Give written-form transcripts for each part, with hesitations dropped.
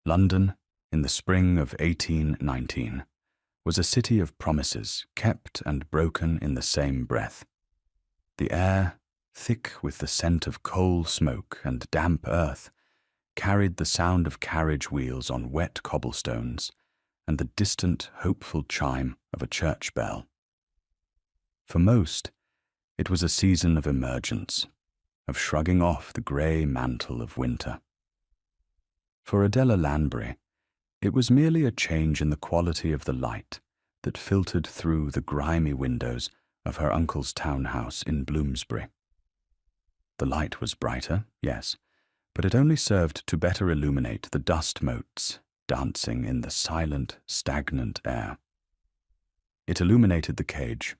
London, in the spring of 1819, was a city of promises kept and broken in the same breath. The air, thick with the scent of coal smoke and damp earth, carried the sound of carriage wheels on wet cobblestones and the distant, hopeful chime of a church bell. For most, it was a season of emergence, of shrugging off the grey mantle of winter. For Adela Lanbury, it was merely a change in the quality of the light that filtered through the grimy windows of her uncle's townhouse in Bloomsbury. The light was brighter, yes, but it only served to better illuminate the dust motes dancing in the silent, stagnant air. It illuminated the cage.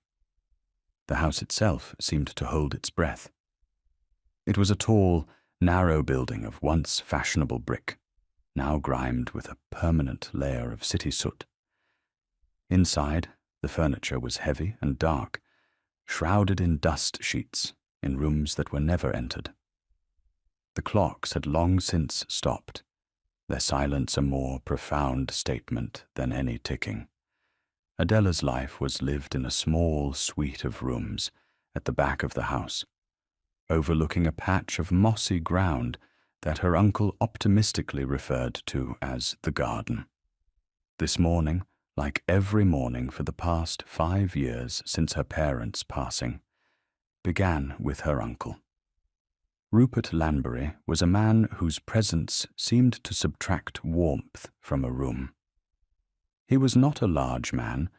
The house itself seemed to hold its breath. It was a tall, narrow building of once fashionable brick, now grimed with a permanent layer of city soot. Inside, the furniture was heavy and dark, shrouded in dust sheets in rooms that were never entered. The clocks had long since stopped, their silence a more profound statement than any ticking. Adela's life was lived in a small suite of rooms at the back of the house, overlooking a patch of mossy ground that her uncle optimistically referred to as the garden. This morning, like every morning for the past 5 years since her parents' passing, began with her uncle. Rupert Lanbury was a man whose presence seemed to subtract warmth from a room. He was not a large man,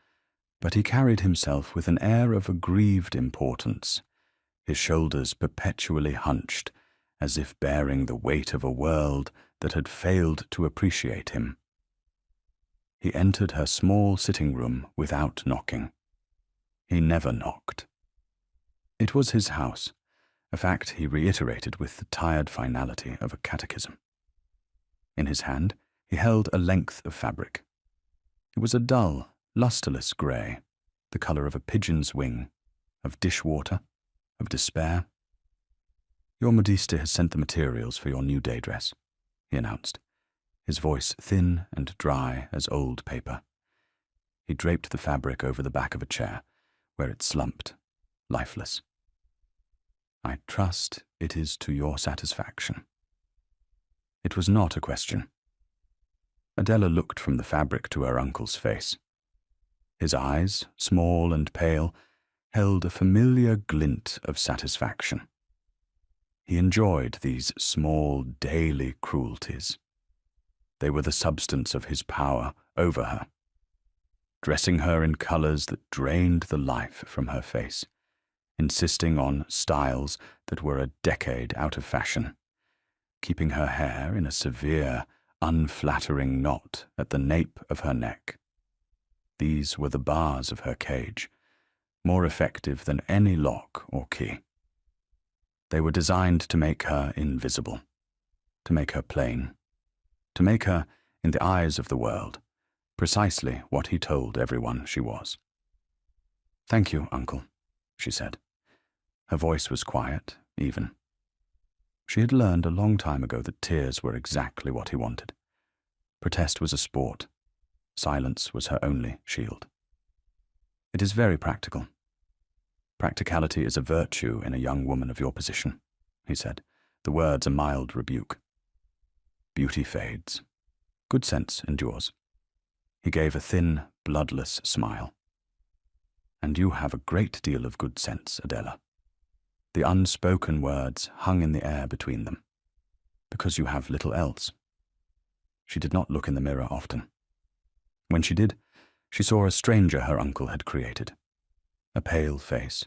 but he carried himself with an air of aggrieved importance, his shoulders perpetually hunched, as if bearing the weight of a world that had failed to appreciate him. He entered her small sitting room without knocking. He never knocked. It was his house, a fact he reiterated with the tired finality of a catechism. In his hand, he held a length of fabric. It was a dull, lustreless grey, the colour of a pigeon's wing, of dishwater, of despair. "Your Modiste has sent the materials for your new day dress," he announced, his voice thin and dry as old paper. He draped the fabric over the back of a chair, where it slumped, lifeless. "I trust it is to your satisfaction." It was not a question. Adela looked from the fabric to her uncle's face. His eyes, small and pale, held a familiar glint of satisfaction. He enjoyed these small, daily cruelties. They were the substance of his power over her, dressing her in colours that drained the life from her face, insisting on styles that were a decade out of fashion, keeping her hair in a severe, unflattering knot at the nape of her neck. These were the bars of her cage, more effective than any lock or key. They were designed to make her invisible, to make her plain, to make her, in the eyes of the world, precisely what he told everyone she was. "Thank you, Uncle," she said. Her voice was quiet, even. She had learned a long time ago that tears were exactly what he wanted. Protest was a sport. Silence was her only shield. "It is very practical. Practicality is a virtue in a young woman of your position," he said, the words a mild rebuke. "Beauty fades. Good sense endures." He gave a thin, bloodless smile. "And you have a great deal of good sense, Adela." The unspoken words hung in the air between them. "Because you have little else." She did not look in the mirror often. When she did, she saw a stranger her uncle had created. A pale face,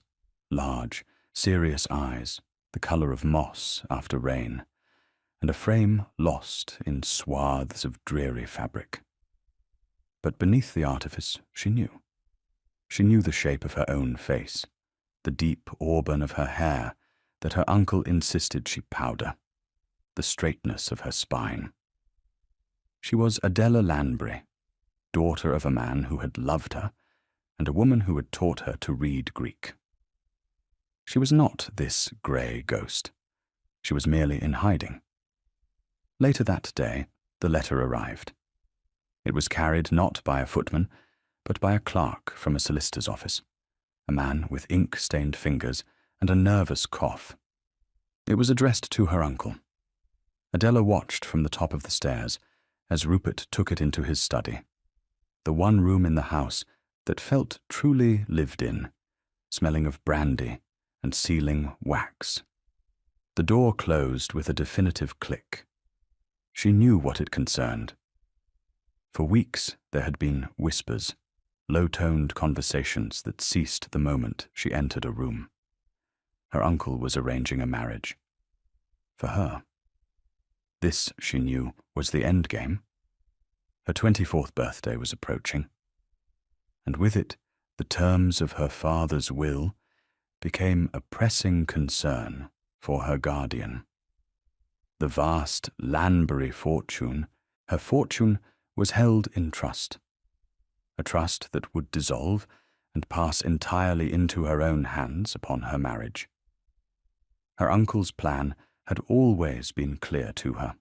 large, serious eyes, the colour of moss after rain, and a frame lost in swaths of dreary fabric. But beneath the artifice, she knew. She knew the shape of her own face, the deep auburn of her hair that her uncle insisted she powder, the straightness of her spine. She was Adela Lanbury, daughter of a man who had loved her and a woman who had taught her to read Greek. She was not this grey ghost. She was merely in hiding. Later that day, the letter arrived. It was carried not by a footman, but by a clerk from a solicitor's office, a man with ink-stained fingers and a nervous cough. It was addressed to her uncle. Adela watched from the top of the stairs as Rupert took it into his study, the one room in the house that felt truly lived in, smelling of brandy and sealing wax. The door closed with a definitive click. She knew what it concerned. For weeks there had been whispers, low-toned conversations that ceased the moment she entered a room. Her uncle was arranging a marriage. For her. This, she knew, was the end game. Her 24th birthday was approaching, and with it, the terms of her father's will became a pressing concern for her guardian. The vast Lanbury fortune, her fortune was held in trust, a trust that would dissolve and pass entirely into her own hands upon her marriage. Her uncle's plan had always been clear to her.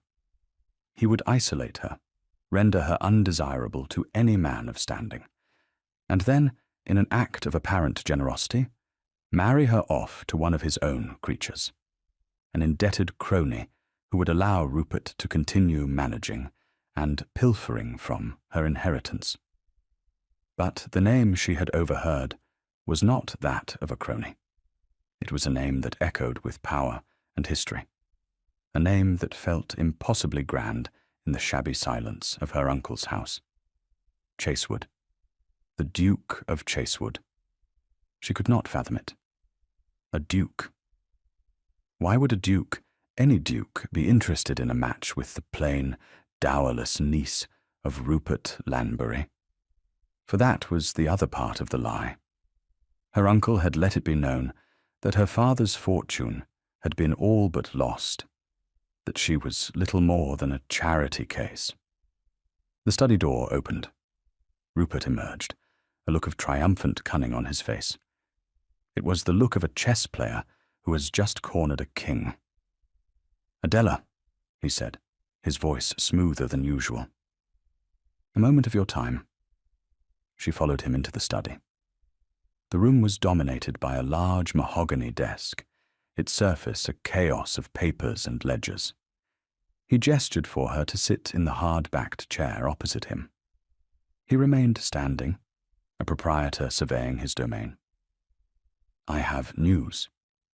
He would isolate her, render her undesirable to any man of standing, and then, in an act of apparent generosity, marry her off to one of his own creatures, an indebted crony who would allow Rupert to continue managing and pilfering from her inheritance. But the name she had overheard was not that of a crony. It was a name that echoed with power and history, a name that felt impossibly grand in the shabby silence of her uncle's house. Chasewood. The Duke of Chasewood. She could not fathom it. A duke. Why would a duke, any duke, be interested in a match with the plain, dowerless niece of Rupert Lanbury? For that was the other part of the lie. Her uncle had let it be known that her father's fortune had been all but lost, that she was little more than a charity case. The study door opened. Rupert emerged, a look of triumphant cunning on his face. It was the look of a chess player who has just cornered a king. "Adela," he said, his voice smoother than usual. "A moment of your time." She followed him into the study. The room was dominated by a large mahogany desk, its surface a chaos of papers and ledgers. He gestured for her to sit in the hard-backed chair opposite him. He remained standing, a proprietor surveying his domain. "I have news,"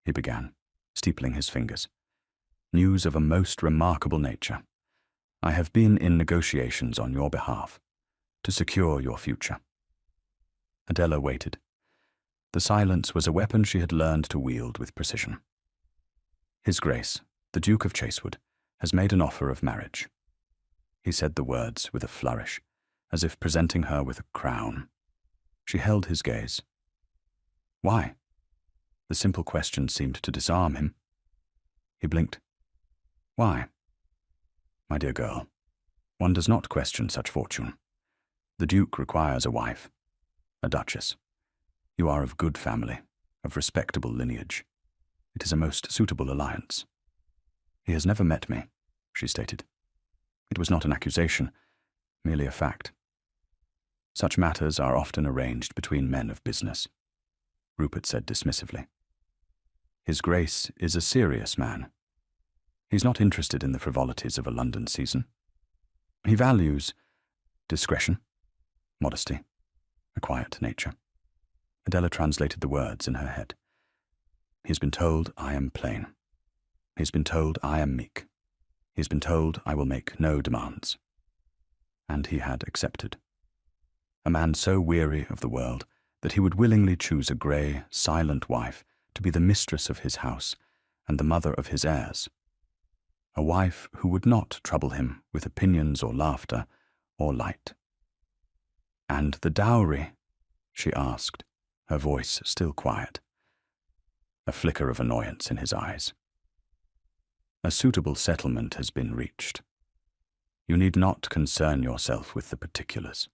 he began, steepling his fingers. "News of a most remarkable nature. I have been in negotiations on your behalf, to secure your future." Adela waited. The silence was a weapon she had learned to wield with precision. "His Grace, the Duke of Chasewood, has made an offer of marriage." He said the words with a flourish, as if presenting her with a crown. She held his gaze. "Why?" The simple question seemed to disarm him. He blinked. "Why?" "My dear girl, one does not question such fortune. The Duke requires a wife, a duchess. You are of good family, of respectable lineage. It is a most suitable alliance." "He has never met me," she stated. It was not an accusation, merely a fact. "Such matters are often arranged between men of business," Rupert said dismissively. "His Grace is a serious man. He's not interested in the frivolities of a London season. He values discretion, modesty, a quiet nature." Adela translated the words in her head. "He's been told I am plain. He's been told I am meek. He's been told I will make no demands." And he had accepted. A man so weary of the world that he would willingly choose a grey, silent wife to be the mistress of his house and the mother of his heirs. A wife who would not trouble him with opinions or laughter or light. "And the dowry?" she asked, her voice still quiet. A flicker of annoyance in his eyes. "A suitable settlement has been reached. You need not concern yourself with the particulars.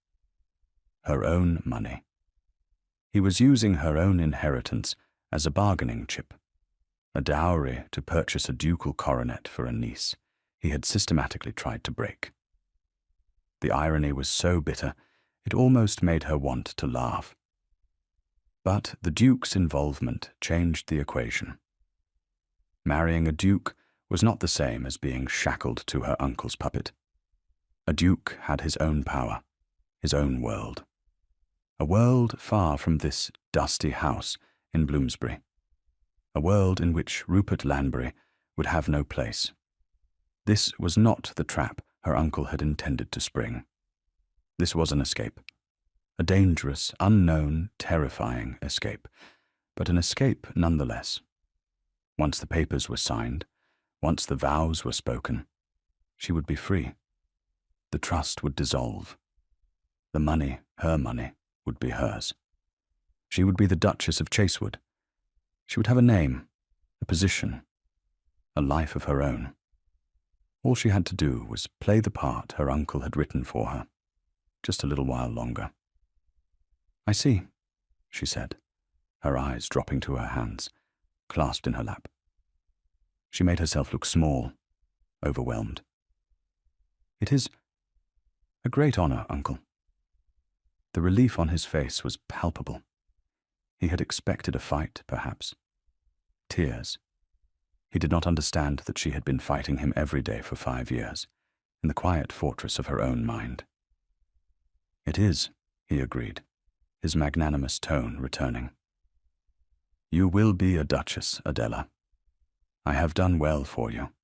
Her own money." He was using her own inheritance as a bargaining chip, a dowry to purchase a ducal coronet for a niece he had systematically tried to break. The irony was so bitter, it almost made her want to laugh. But the Duke's involvement changed the equation. Marrying a duke was not the same as being shackled to her uncle's puppet. A duke had his own power, his own world. A world far from this dusty house in Bloomsbury. A world in which Rupert Lanbury would have no place. This was not the trap her uncle had intended to spring. This was an escape. A dangerous, unknown, terrifying escape, but an escape nonetheless. Once the papers were signed, once the vows were spoken, she would be free. The trust would dissolve. The money, her money, would be hers. She would be the Duchess of Chasewood. She would have a name, a position, a life of her own. All she had to do was play the part her uncle had written for her, just a little while longer. "I see," she said, her eyes dropping to her hands, clasped in her lap. She made herself look small, overwhelmed. "It is a great honor, Uncle." The relief on his face was palpable. He had expected a fight, perhaps. Tears. He did not understand that she had been fighting him every day for 5 years, in the quiet fortress of her own mind. "It is," he agreed, his magnanimous tone returning. "You will be a duchess, Adela. I have done well for you."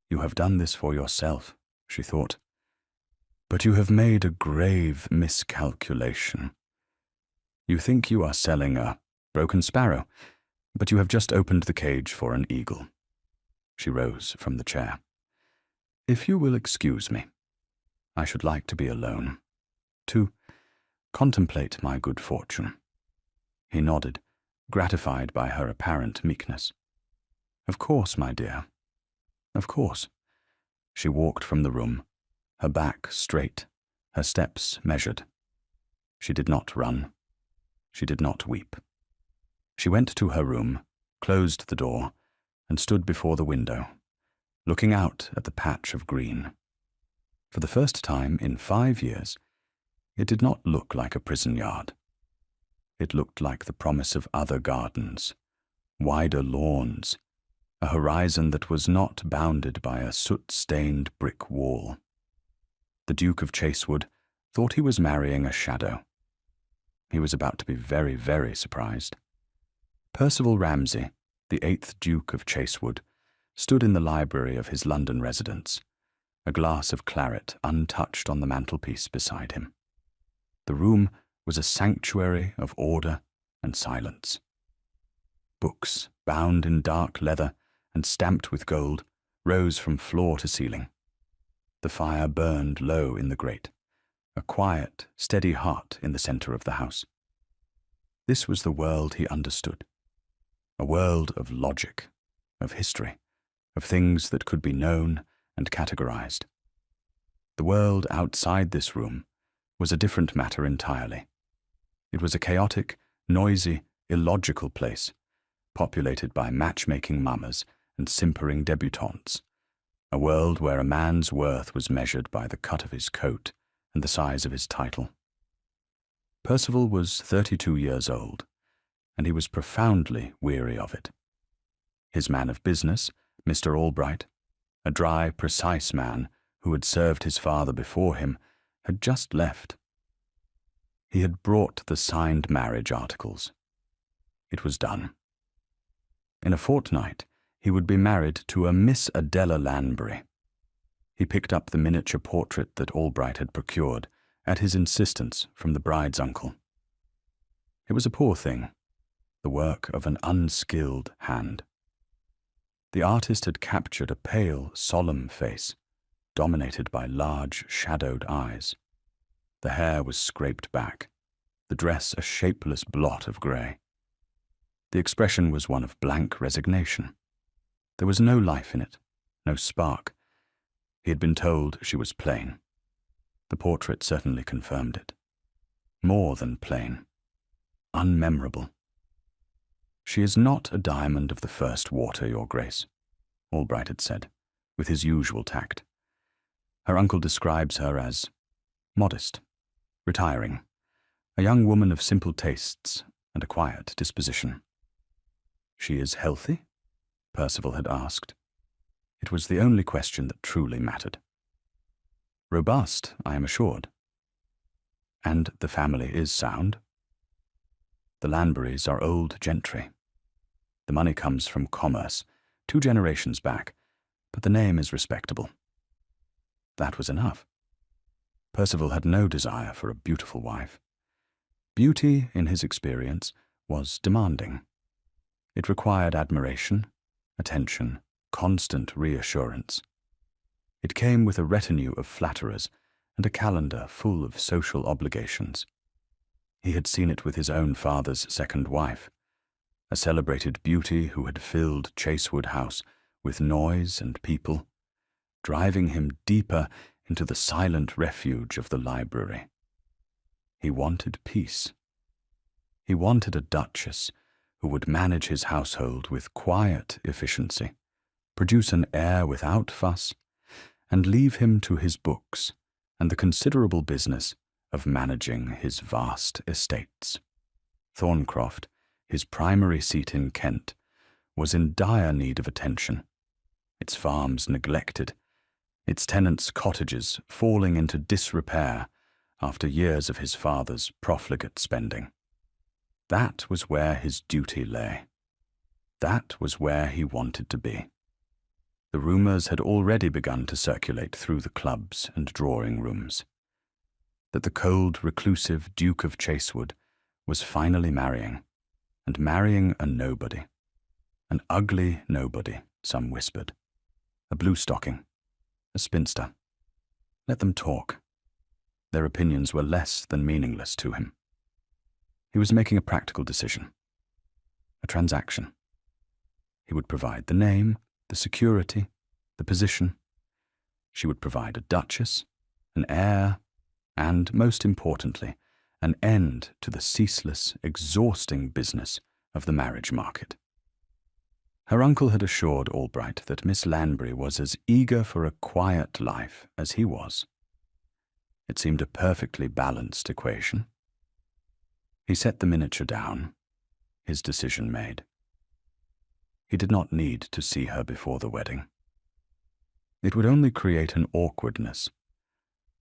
"You have done this for yourself," she thought. "But you have made a grave miscalculation. You think you are selling a broken sparrow, but you have just opened the cage for an eagle." She rose from the chair. "If you will excuse me, I should like to be alone, to contemplate my good fortune." He nodded, gratified by her apparent meekness. "Of course, my dear. Of course." She walked from the room, her back straight, her steps measured. She did not run. She did not weep. She went to her room, closed the door, and stood before the window, looking out at the patch of green. For the first time in 5 years, it did not look like a prison yard. It looked like the promise of other gardens, wider lawns, a horizon that was not bounded by a soot-stained brick wall. The Duke of Chasewood thought he was marrying a shadow. He was about to be very, very surprised. Percival Ramsay, the 8th Duke of Chasewood, stood in the library of his London residence, a glass of claret untouched on the mantelpiece beside him. The room was a sanctuary of order and silence. Books, bound in dark leather and stamped with gold, rose from floor to ceiling. The fire burned low in the grate, a quiet, steady heart in the center of the house. This was the world he understood, a world of logic, of history, of things that could be known and categorized. The world outside this room was a different matter entirely. It was a chaotic, noisy, illogical place, populated by matchmaking mamas and simpering debutantes, a world where a man's worth was measured by the cut of his coat and the size of his title. Percival was 32 years old, and he was profoundly weary of it. His man of business, Mr. Albright, a dry, precise man who had served his father before him, had just left. He had brought the signed marriage articles. It was done. In a fortnight, he would be married to a Miss Adela Lanbury. He picked up the miniature portrait that Albright had procured, at his insistence, from the bride's uncle. It was a poor thing, the work of an unskilled hand. The artist had captured a pale, solemn face, dominated by large, shadowed eyes. The hair was scraped back, the dress a shapeless blot of grey. The expression was one of blank resignation. There was no life in it, no spark. He had been told she was plain. The portrait certainly confirmed it. More than plain. Unmemorable. "She is not a diamond of the first water, Your Grace," Albright had said, with his usual tact. Her uncle describes her as modest, retiring, a young woman of simple tastes and a quiet disposition. "She is healthy?" Percival had asked. It was the only question that truly mattered. "Robust, I am assured." "And the family is sound?" "The Lanburys are old gentry. The money comes from commerce, 2 generations back, but the name is respectable." That was enough. Percival had no desire for a beautiful wife. Beauty, in his experience, was demanding. It required admiration, attention, constant reassurance. It came with a retinue of flatterers and a calendar full of social obligations. He had seen it with his own father's second wife, a celebrated beauty who had filled Chasewood House with noise and people, driving him deeper into the silent refuge of the library. He wanted peace. He wanted a duchess who would manage his household with quiet efficiency, produce an heir without fuss, and leave him to his books and the considerable business of managing his vast estates. Thorncroft, his primary seat in Kent, was in dire need of attention, its farms neglected, its tenants' cottages falling into disrepair after years of his father's profligate spending. That was where his duty lay. That was where he wanted to be. The rumours had already begun to circulate through the clubs and drawing rooms that the cold, reclusive Duke of Chasewood was finally marrying, and marrying a nobody. An ugly nobody, some whispered. A blue-stocking. A spinster. Let them talk. Their opinions were less than meaningless to him. He was making a practical decision. A transaction. He would provide the name, the security, the position. She would provide a duchess, an heir, and, most importantly, an end to the ceaseless, exhausting business of the marriage market. Her uncle had assured Albright that Miss Lanbury was as eager for a quiet life as he was. It seemed a perfectly balanced equation. He set the miniature down, his decision made. He did not need to see her before the wedding. It would only create an awkwardness,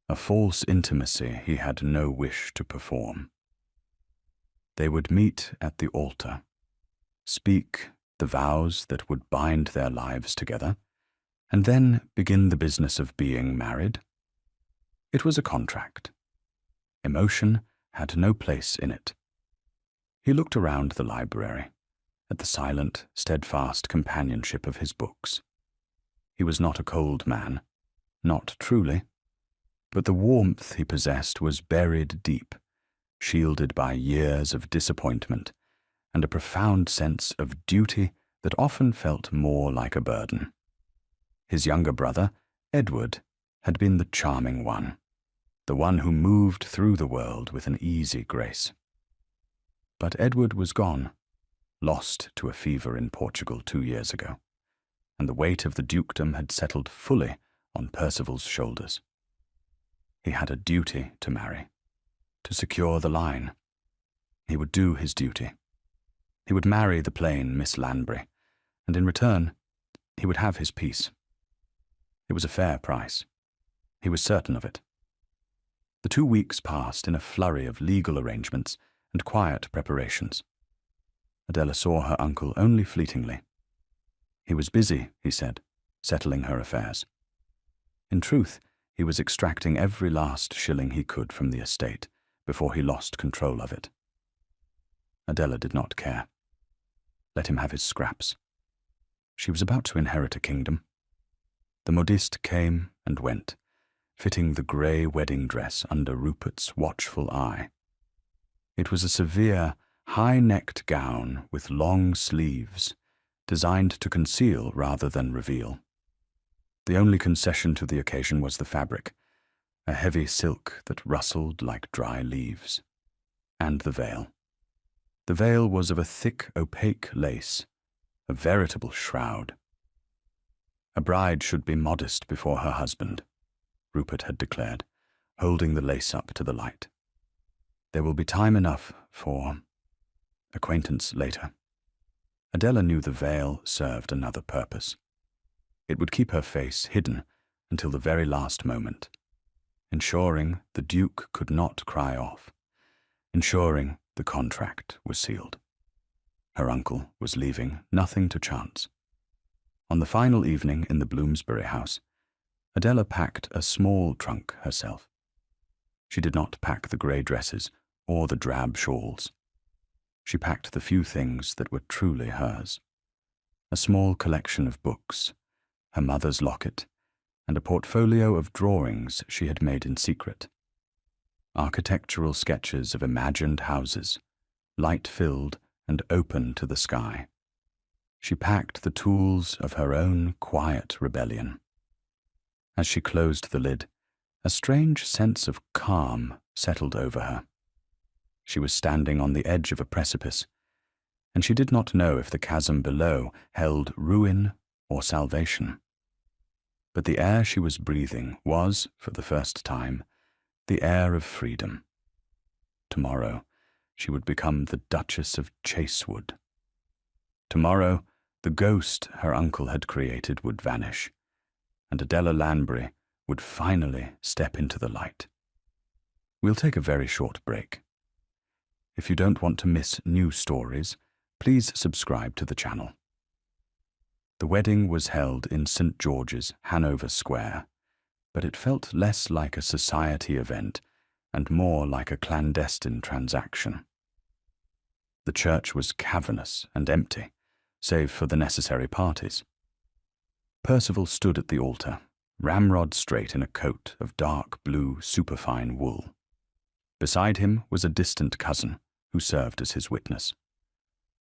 a false intimacy he had no wish to perform. They would meet at the altar, speak the vows that would bind their lives together, and then begin the business of being married. It was a contract. Emotion had no place in it. He looked around the library, at the silent, steadfast companionship of his books. He was not a cold man, not truly, but the warmth he possessed was buried deep, shielded by years of disappointment and a profound sense of duty that often felt more like a burden. His younger brother, Edward, had been the charming one, the one who moved through the world with an easy grace. But Edward was gone, lost to a fever in Portugal 2 years ago, and the weight of the dukedom had settled fully on Percival's shoulders. He had a duty to marry, to secure the line. He would do his duty. He would marry the plain Miss Lanbury, and in return, he would have his peace. It was a fair price. He was certain of it. The 2 weeks passed in a flurry of legal arrangements and quiet preparations. Adela saw her uncle only fleetingly. He was busy, he said, settling her affairs. In truth, he was extracting every last shilling he could from the estate before he lost control of it. Adela did not care. Let him have his scraps. She was about to inherit a kingdom. The modiste came and went, fitting the grey wedding dress under Rupert's watchful eye. It was a severe, high-necked gown with long sleeves, designed to conceal rather than reveal. The only concession to the occasion was the fabric, a heavy silk that rustled like dry leaves, and the veil. The veil was of a thick, opaque lace, a veritable shroud. A bride should be modest before her husband, Rupert had declared, holding the lace up to the light. There will be time enough for acquaintance later. Adela knew the veil served another purpose. It would keep her face hidden until the very last moment, ensuring the Duke could not cry off, ensuring the contract was sealed. Her uncle was leaving nothing to chance. On the final evening in the Bloomsbury house, Adela packed a small trunk herself. She did not pack the grey dresses or the drab shawls. She packed the few things that were truly hers. A small collection of books, her mother's locket, and a portfolio of drawings she had made in secret. Architectural sketches of imagined houses, light-filled and open to the sky. She packed the tools of her own quiet rebellion. As she closed the lid, a strange sense of calm settled over her. She was standing on the edge of a precipice, and she did not know if the chasm below held ruin or salvation. But the air she was breathing was, for the first time, the air of freedom. Tomorrow, she would become the Duchess of Chasewood. Tomorrow, the ghost her uncle had created would vanish, and Adela Lanbury would finally step into the light. We'll take a very short break. If you don't want to miss new stories, please subscribe to the channel. The wedding was held in St. George's, Hanover Square, but it felt less like a society event and more like a clandestine transaction. The church was cavernous and empty, save for the necessary parties. Percival stood at the altar, ramrod straight in a coat of dark blue superfine wool. Beside him was a distant cousin, who served as his witness.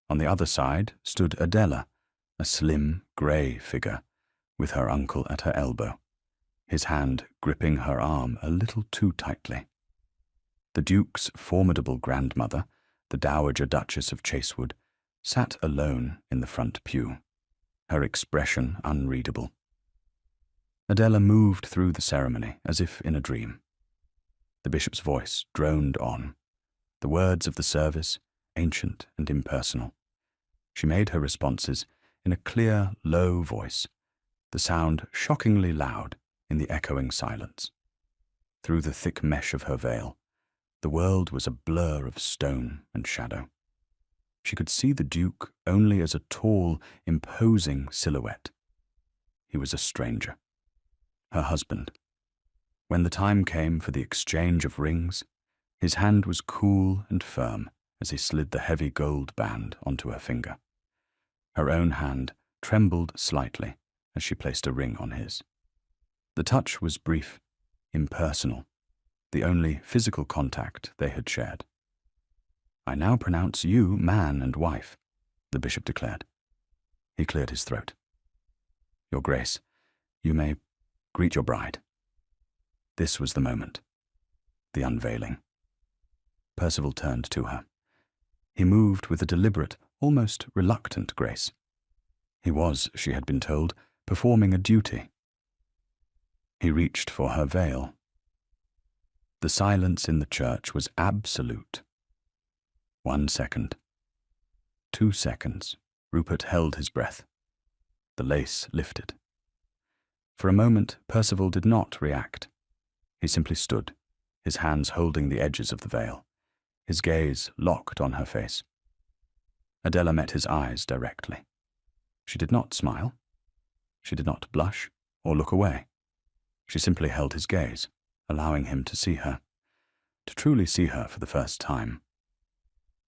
On the other side stood Adela, a slim, grey figure, with her uncle at her elbow, his hand gripping her arm a little too tightly. The Duke's formidable grandmother, the Dowager Duchess of Chasewood, sat alone in the front pew, her expression unreadable. Adela moved through the ceremony as if in a dream. The bishop's voice droned on, the words of the service ancient and impersonal. She made her responses in a clear, low voice, the sound shockingly loud in the echoing silence. Through the thick mesh of her veil, the world was a blur of stone and shadow. She could see the Duke only as a tall, imposing silhouette. He was a stranger, her husband. When the time came for the exchange of rings, his hand was cool and firm as he slid the heavy gold band onto her finger. Her own hand trembled slightly as she placed a ring on his. The touch was brief, impersonal, the only physical contact they had shared. "I now pronounce you man and wife," the bishop declared. He cleared his throat. "Your Grace, you may greet your bride." This was the moment, the unveiling. Percival turned to her. He moved with a deliberate, almost reluctant grace. He was, she had been told, performing a duty. He reached for her veil. The silence in the church was absolute. 1 second. 2 seconds. Rupert held his breath. The lace lifted. For a moment, Percival did not react. He simply stood, his hands holding the edges of the veil, his gaze locked on her face. Adela met his eyes directly. She did not smile. She did not blush or look away. She simply held his gaze, allowing him to see her, to truly see her for the first time.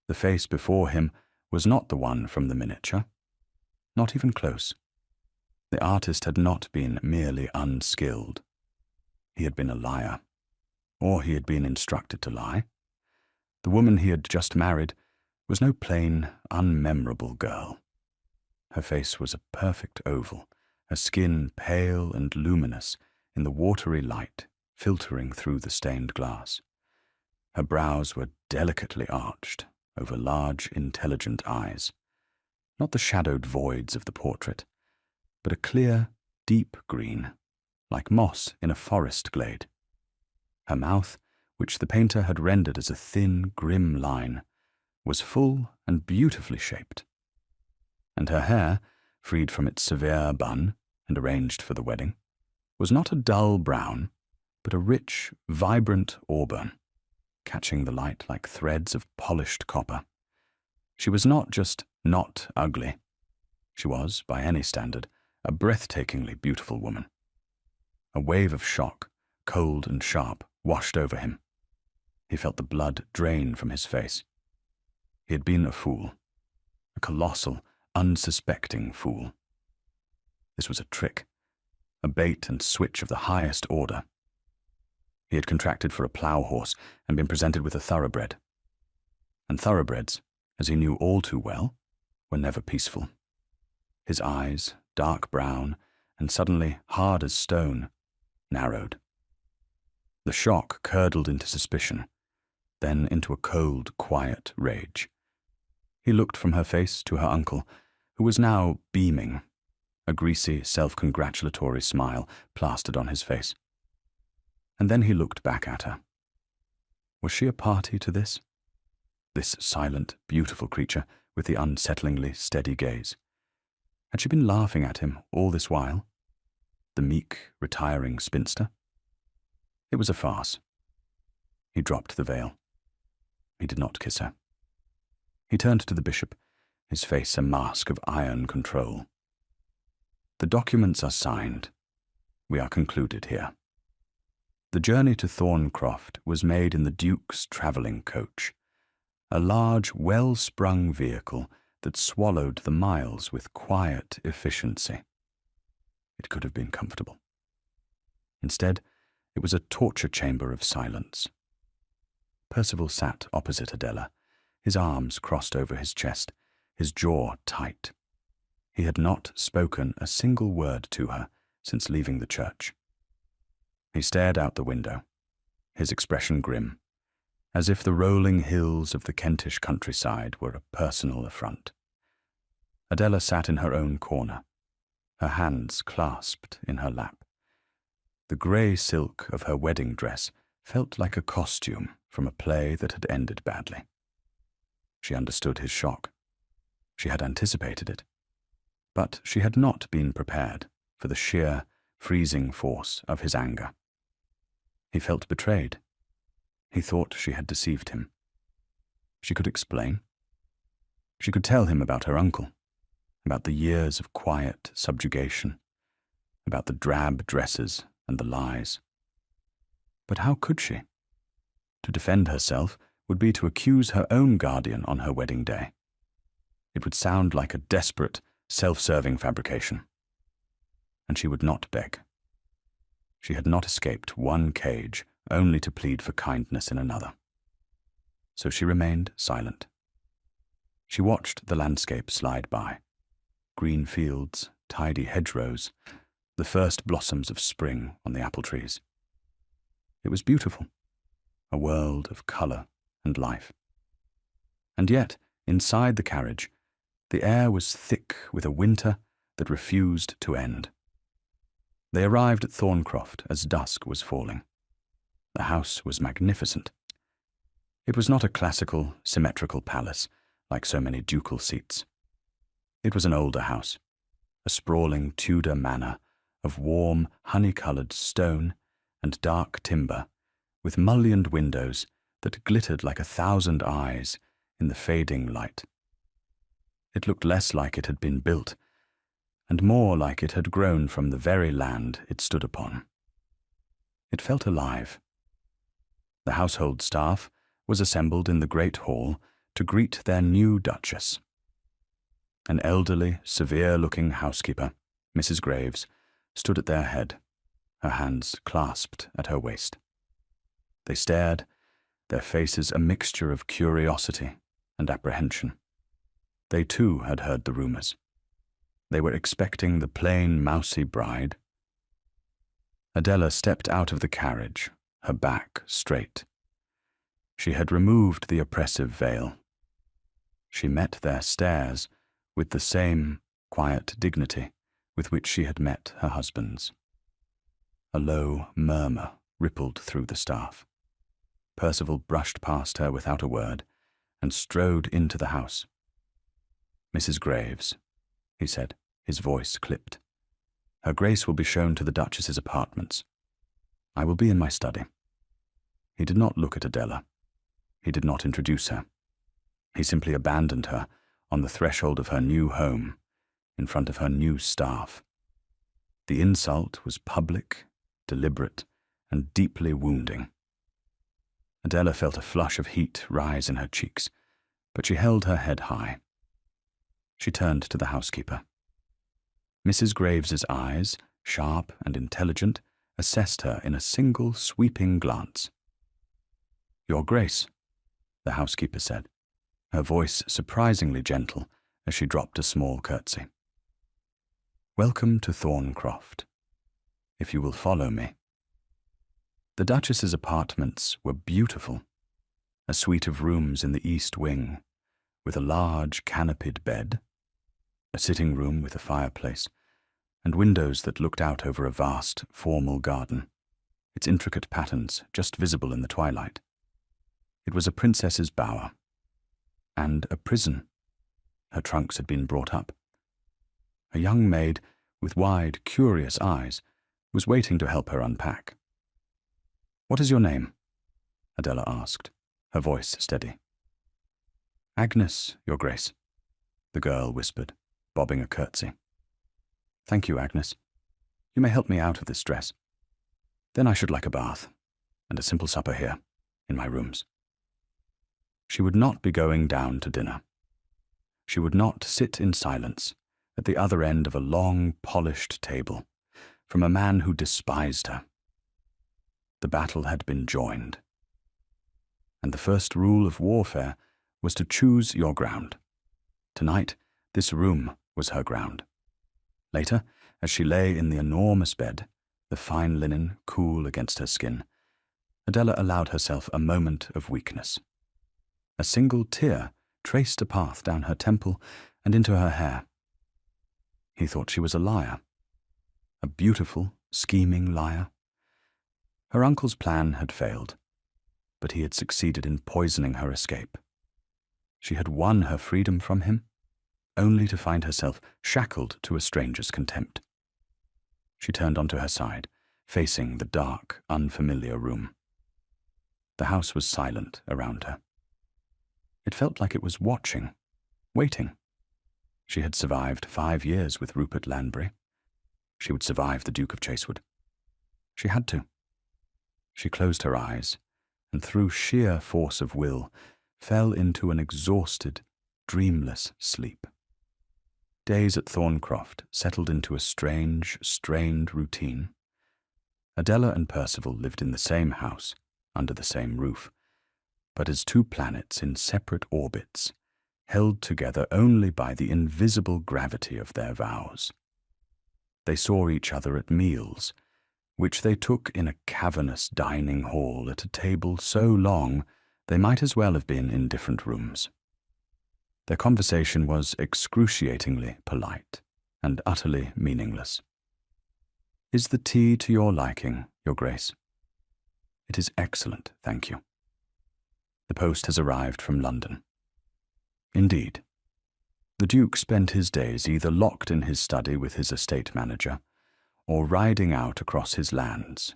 The face before him was not the one from the miniature, not even close. The artist had not been merely unskilled. He had been a liar, or he had been instructed to lie. The woman he had just married was no plain, unmemorable girl. Her face was a perfect oval, her skin pale and luminous in the watery light filtering through the stained glass. Her brows were delicately arched over large, intelligent eyes, not the shadowed voids of the portrait, but a clear, deep green, like moss in a forest glade. Her mouth, which the painter had rendered as a thin, grim line, was full and beautifully shaped. And her hair, freed from its severe bun and arranged for the wedding, was not a dull brown, but a rich, vibrant auburn, catching the light like threads of polished copper. She was not just not ugly. She was, by any standard, a breathtakingly beautiful woman. A wave of shock, cold and sharp, washed over him. He felt the blood drain from his face. He had been a fool, a colossal, unsuspecting fool. This was a trick, a bait and switch of the highest order. He had contracted for a plough horse and been presented with a thoroughbred. And thoroughbreds, as he knew all too well, were never peaceful. His eyes, dark brown and suddenly hard as stone, narrowed. The shock curdled into suspicion, then into a cold, quiet rage. He looked from her face to her uncle, who was now beaming, a greasy, self-congratulatory smile plastered on his face. And then he looked back at her. Was she a party to this? This silent, beautiful creature with the unsettlingly steady gaze. Had she been laughing at him all this while? The meek, retiring spinster? It was a farce. He dropped the veil. He did not kiss her. He turned to the bishop, his face a mask of iron control. The documents are signed. We are concluded here. The journey to Thorncroft was made in the Duke's travelling coach, a large, well-sprung vehicle that swallowed the miles with quiet efficiency. It could have been comfortable. Instead, it was a torture chamber of silence. Percival sat opposite Adela, his arms crossed over his chest, his jaw tight. He had not spoken a single word to her since leaving the church. He stared out the window, his expression grim, as if the rolling hills of the Kentish countryside were a personal affront. Adela sat in her own corner, her hands clasped in her lap. The grey silk of her wedding dress felt like a costume from a play that had ended badly. She understood his shock. She had anticipated it. But she had not been prepared for the sheer, freezing force of his anger. He felt betrayed. He thought she had deceived him. She could explain. She could tell him about her uncle, about the years of quiet subjugation, about the drab dresses and the lies. But how could she? To defend herself would be to accuse her own guardian on her wedding day. It would sound like a desperate, self-serving fabrication. And she would not beg. She had not escaped one cage only to plead for kindness in another. So she remained silent. She watched the landscape slide by. Green fields, tidy hedgerows, the first blossoms of spring on the apple trees. It was beautiful, a world of colour and life. And yet, inside the carriage, the air was thick with a winter that refused to end. They arrived at Thorncroft as dusk was falling. The house was magnificent. It was not a classical, symmetrical palace like so many ducal seats. It was an older house, a sprawling Tudor manor of warm, honey-coloured stone and dark timber, with mullioned windows that glittered like 1,000 eyes in the fading light. It looked less like it had been built, and more like it had grown from the very land it stood upon. It felt alive. The household staff was assembled in the great hall to greet their new duchess. An elderly, severe-looking housekeeper, Mrs. Graves, stood at their head, her hands clasped at her waist. They stared, their faces a mixture of curiosity and apprehension. They too had heard the rumours. They were expecting the plain, mousy bride. Adela stepped out of the carriage, her back straight. She had removed the oppressive veil. She met their stares with the same quiet dignity with which she had met her husband's. A low murmur rippled through the staff. Percival brushed past her without a word and strode into the house. "Mrs. Graves," he said, his voice clipped. "Her Grace will be shown to the Duchess's apartments. I will be in my study." He did not look at Adela. He did not introduce her. He simply abandoned her on the threshold of her new home, in front of her new staff. The insult was public, deliberate, and deeply wounding. Adela felt a flush of heat rise in her cheeks, but she held her head high. She turned to the housekeeper. Mrs. Graves's eyes, sharp and intelligent, assessed her in a single sweeping glance. "Your Grace," the housekeeper said, her voice surprisingly gentle as she dropped a small curtsy. "Welcome to Thorncroft. If you will follow me." The Duchess's apartments were beautiful, a suite of rooms in the east wing, with a large canopied bed, a sitting room with a fireplace, and windows that looked out over a vast, formal garden, its intricate patterns just visible in the twilight. It was a princess's bower, and a prison. Her trunks had been brought up. A young maid, with wide, curious eyes, was waiting to help her unpack. "What is your name?" Adela asked, her voice steady. "Agnes, Your Grace," the girl whispered, bobbing a curtsy. "Thank you, Agnes. You may help me out of this dress. Then I should like a bath, and a simple supper here, in my rooms." She would not be going down to dinner. She would not sit in silence at the other end of a long, polished table from a man who despised her. The battle had been joined, and the first rule of warfare was to choose your ground. Tonight, this room was her ground. Later, as she lay in the enormous bed, the fine linen cool against her skin, Adela allowed herself a moment of weakness. A single tear traced a path down her temple and into her hair. He thought she was a liar. A beautiful, scheming liar. Her uncle's plan had failed, but he had succeeded in poisoning her escape. She had won her freedom from him, only to find herself shackled to a stranger's contempt. She turned onto her side, facing the dark, unfamiliar room. The house was silent around her. It felt like it was watching, waiting. She had survived 5 years with Rupert Lanbury. She would survive the Duke of Chasewood. She had to. She closed her eyes, and through sheer force of will, fell into an exhausted, dreamless sleep. Days at Thorncroft settled into a strange, strained routine. Adela and Percival lived in the same house, under the same roof, but as two planets in separate orbits, held together only by the invisible gravity of their vows. They saw each other at meals, which they took in a cavernous dining hall at a table so long they might as well have been in different rooms. Their conversation was excruciatingly polite and utterly meaningless. "Is the tea to your liking, Your Grace?" "It is excellent, thank you." "The post has arrived from London." "Indeed." The Duke spent his days either locked in his study with his estate manager, or riding out across his lands,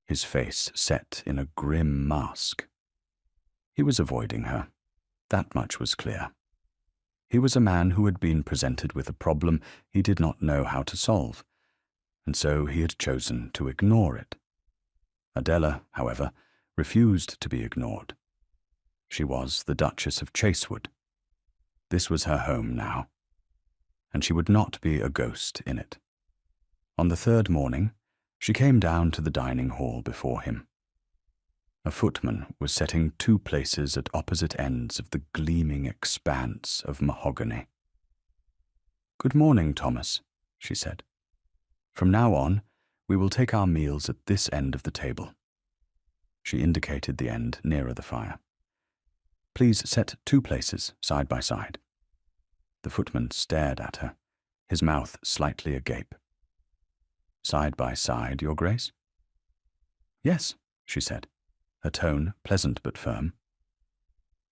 his face set in a grim mask. He was avoiding her. That much was clear. He was a man who had been presented with a problem he did not know how to solve, and so he had chosen to ignore it. Adela, however, refused to be ignored. She was the Duchess of Chasewood. This was her home now, and she would not be a ghost in it. On the third morning, she came down to the dining hall before him. A footman was setting 2 places at opposite ends of the gleaming expanse of mahogany. "Good morning, Thomas," she said. "From now on, we will take our meals at this end of the table." She indicated the end nearer the fire. "Please set 2 places side by side." The footman stared at her, his mouth slightly agape. "Side by side, Your Grace?" Yes, she said, her tone pleasant but firm.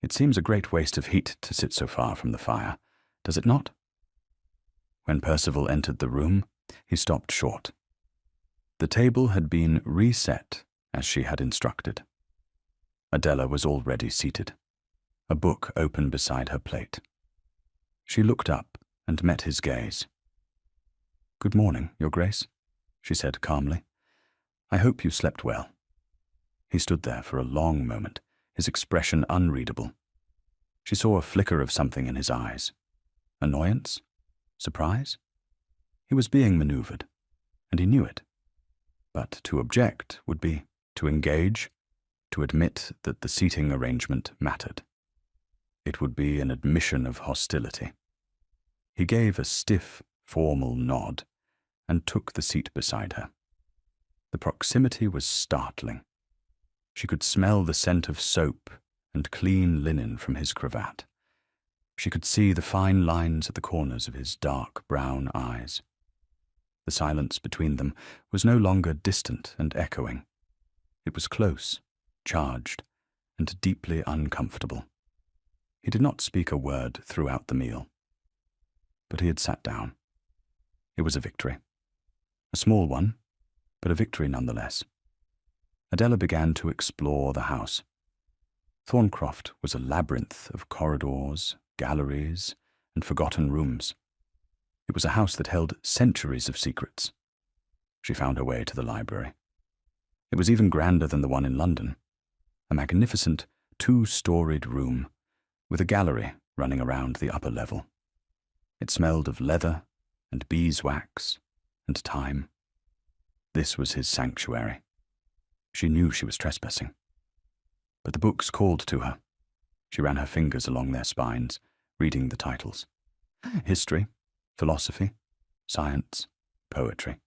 It seems a great waste of heat to sit so far from the fire, does it not? When Percival entered the room, he stopped short. The table had been reset as she had instructed. Adela was already seated, a book open beside her plate. She looked up and met his gaze. "Good morning, Your Grace," she said calmly. "I hope you slept well." He stood there for a long moment, his expression unreadable. She saw a flicker of something in his eyes. Annoyance? Surprise? He was being maneuvered, and he knew it. But to object would be to engage, to admit that the seating arrangement mattered. It would be an admission of hostility. He gave a stiff, formal nod and took the seat beside her. The proximity was startling. She could smell the scent of soap and clean linen from his cravat. She could see the fine lines at the corners of his dark brown eyes. The silence between them was no longer distant and echoing. It was close, charged, and deeply uncomfortable. He did not speak a word throughout the meal. But he had sat down. It was a victory. A small one, but a victory nonetheless. Adela began to explore the house. Thorncroft was a labyrinth of corridors, galleries, and forgotten rooms. It was a house that held centuries of secrets. She found her way to the library. It was even grander than the one in London, a magnificent two-storied room with a gallery running around the upper level. It smelled of leather and beeswax and thyme. This was his sanctuary. She knew she was trespassing. But the books called to her. She ran her fingers along their spines, reading the titles. History, philosophy, science, poetry.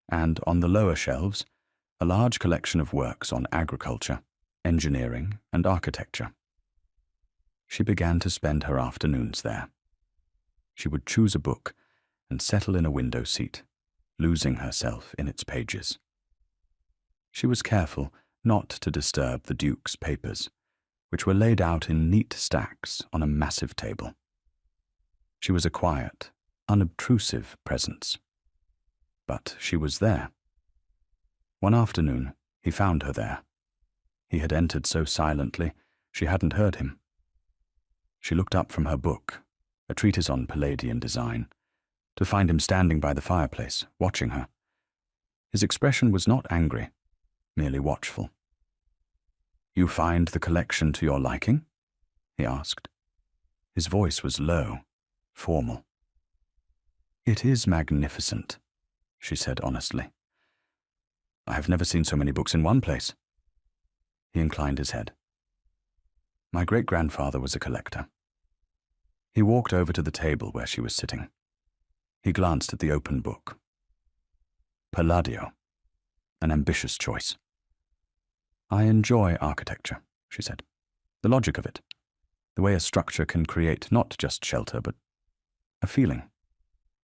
And on the lower shelves, a large collection of works on agriculture, engineering, and architecture. She began to spend her afternoons there. She would choose a book and settle in a window seat, losing herself in its pages. She was careful not to disturb the Duke's papers, which were laid out in neat stacks on a massive table. She was a quiet, unobtrusive presence. But she was there. One afternoon, he found her there. He had entered so silently, she hadn't heard him. She looked up from her book, a treatise on Palladian design, to find him standing by the fireplace, watching her. His expression was not angry, merely watchful. "You find the collection to your liking?" he asked. His voice was low, formal. "It is magnificent," she said honestly. "I have never seen so many books in one place." He inclined his head. "My great-grandfather was a collector." He walked over to the table where she was sitting. He glanced at the open book. Palladio, an ambitious choice. "I enjoy architecture," she said. "The logic of it. The way a structure can create not just shelter, but a feeling.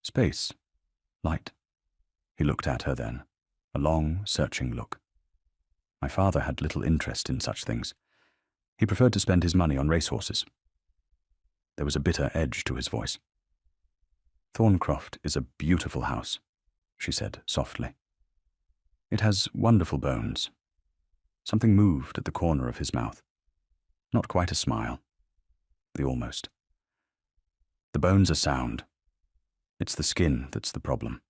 Space. Light." He looked at her then, a long, searching look. "My father had little interest in such things. He preferred to spend his money on racehorses." There was a bitter edge to his voice. "Thorncroft is a beautiful house," she said softly. "It has wonderful bones." Something moved at the corner of his mouth. Not quite a smile. The almost. "The bones are sound. It's the skin that's the problem.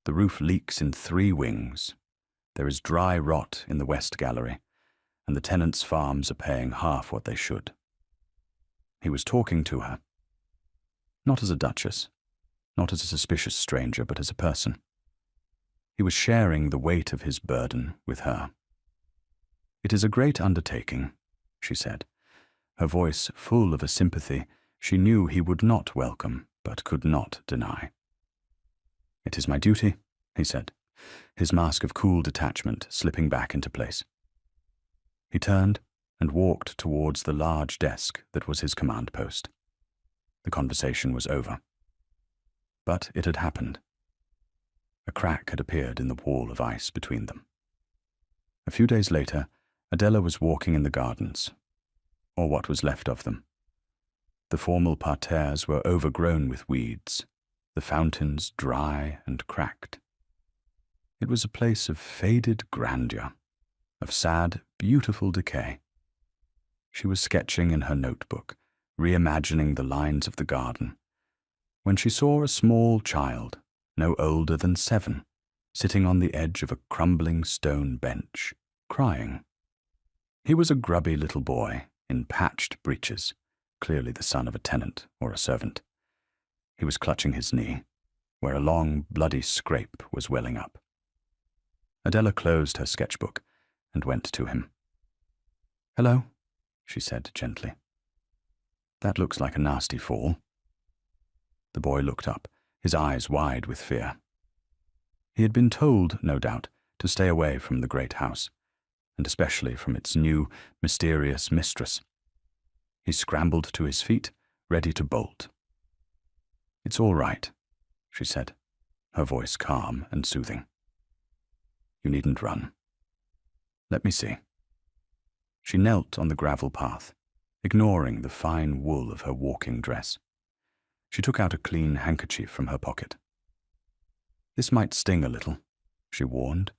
The roof leaks in 3 wings. There is dry rot in the west gallery, and the tenants' farms are paying half what they should." He was talking to her. Not as a duchess, not as a suspicious stranger, but as a person. He was sharing the weight of his burden with her. "It is a great undertaking," she said, her voice full of a sympathy she knew he would not welcome, but could not deny. "It is my duty," he said, his mask of cool detachment slipping back into place. He turned and walked towards the large desk that was his command post. The conversation was over. But it had happened. A crack had appeared in the wall of ice between them. A few days later, Adela was walking in the gardens, or what was left of them. The formal parterres were overgrown with weeds, the fountains dry and cracked. It was a place of faded grandeur, of sad, beautiful decay. She was sketching in her notebook, reimagining the lines of the garden, when she saw a small child, no older than 7, sitting on the edge of a crumbling stone bench, crying. He was a grubby little boy in patched breeches, clearly the son of a tenant or a servant. He was clutching his knee, where a long, bloody scrape was welling up. Adela closed her sketchbook and went to him. "Hello," she said gently. "That looks like a nasty fall." The boy looked up, his eyes wide with fear. He had been told, no doubt, to stay away from the great house, and especially from its new, mysterious mistress. He scrambled to his feet, ready to bolt. "It's all right," she said, her voice calm and soothing. "You needn't run. Let me see." She knelt on the gravel path, ignoring the fine wool of her walking dress. She took out a clean handkerchief from her pocket. "This might sting a little," she warned,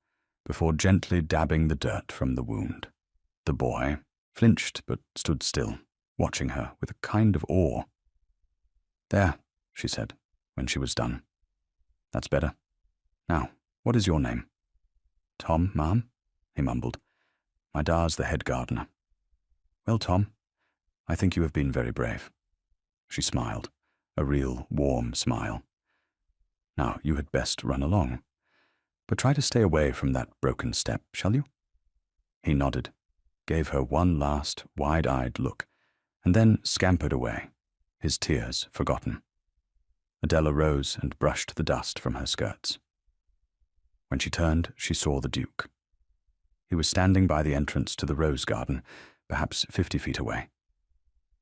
before gently dabbing the dirt from the wound. The boy flinched but stood still, watching her with a kind of awe. "There," she said, when she was done. "That's better. Now, what is your name?" "Tom, ma'am," he mumbled. "My da's the head gardener." "Well, Tom, I think you have been very brave." She smiled, a real warm smile. "Now, you had best run along. But try to stay away from that broken step, shall you?" He nodded, gave her one last, wide-eyed look, and then scampered away, his tears forgotten. Adela rose and brushed the dust from her skirts. When she turned, she saw the Duke. He was standing by the entrance to the rose garden, perhaps 50 feet away.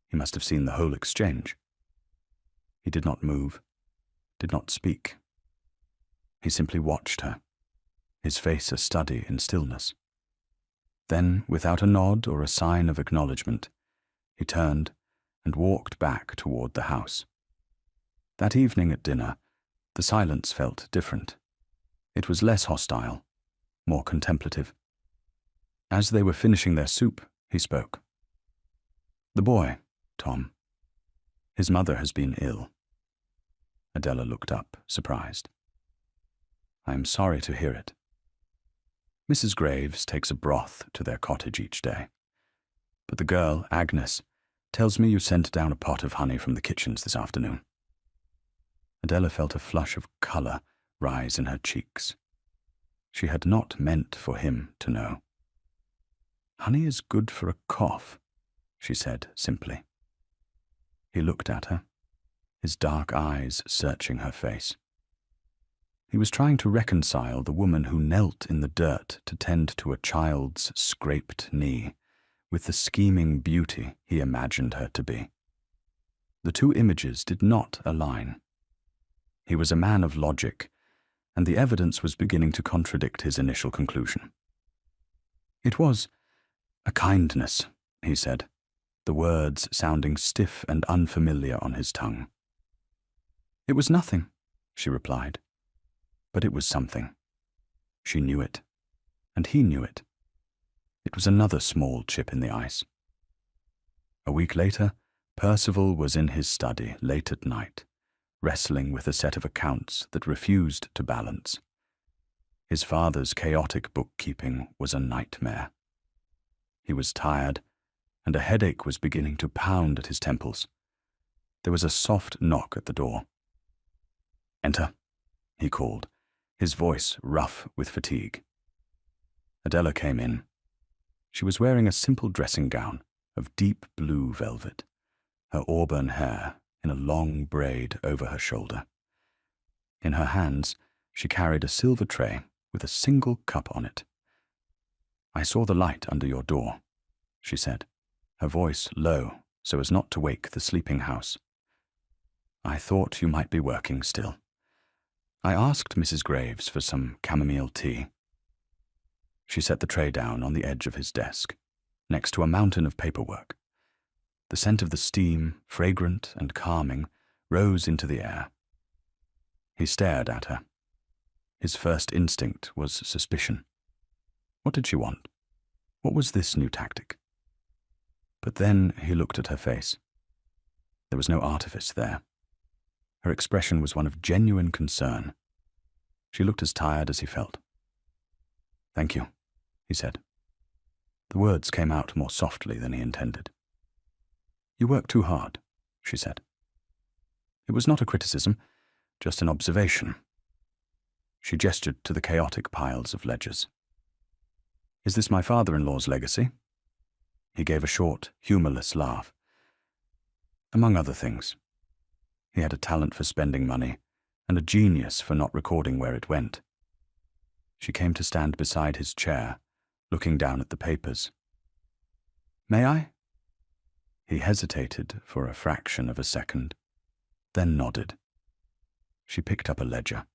He must have seen the whole exchange. He did not move, did not speak. He simply watched her, his face a study in stillness. Then, without a nod or a sign of acknowledgement, he turned and walked back toward the house. That evening at dinner, the silence felt different. It was less hostile, more contemplative. As they were finishing their soup, he spoke. "The boy, Tom. His mother has been ill." Adela looked up, surprised. "I am sorry to hear it. Mrs. Graves takes a broth to their cottage each day. But the girl, Agnes, tells me you sent down a pot of honey from the kitchens this afternoon." Adela felt a flush of colour rise in her cheeks. She had not meant for him to know. "Honey is good for a cough," she said simply. He looked at her, his dark eyes searching her face. He was trying to reconcile the woman who knelt in the dirt to tend to a child's scraped knee with the scheming beauty he imagined her to be. The two images did not align. He was a man of logic, and the evidence was beginning to contradict his initial conclusion. "It was a kindness," he said, the words sounding stiff and unfamiliar on his tongue. "It was nothing," she replied, "but it was something." She knew it, and he knew it. It was another small chip in the ice. A week later, Percival was in his study late at night, wrestling with a set of accounts that refused to balance. His father's chaotic bookkeeping was a nightmare. He was tired, and a headache was beginning to pound at his temples. There was a soft knock at the door. "Enter," he called, his voice rough with fatigue. Adela came in. She was wearing a simple dressing gown of deep blue velvet, her auburn hair in a long braid over her shoulder. In her hands, she carried a silver tray with a single cup on it. "I saw the light under your door," she said, her voice low so as not to wake the sleeping house. "I thought you might be working still. I asked Mrs. Graves for some chamomile tea." She set the tray down on the edge of his desk, next to a mountain of paperwork. The scent of the steam, fragrant and calming, rose into the air. He stared at her. His first instinct was suspicion. What did she want? What was this new tactic? But then he looked at her face. There was no artifice there. Her expression was one of genuine concern. She looked as tired as he felt. "Thank you," he said. The words came out more softly than he intended. "You work too hard," she said. It was not a criticism, just an observation. She gestured to the chaotic piles of ledgers. "Is this my father-in-law's legacy?" He gave a short, humorless laugh. "Among other things. He had a talent for spending money and a genius for not recording where it went." She came to stand beside his chair, looking down at the papers. "May I?" He hesitated for a fraction of a second, then nodded. She picked up a ledger,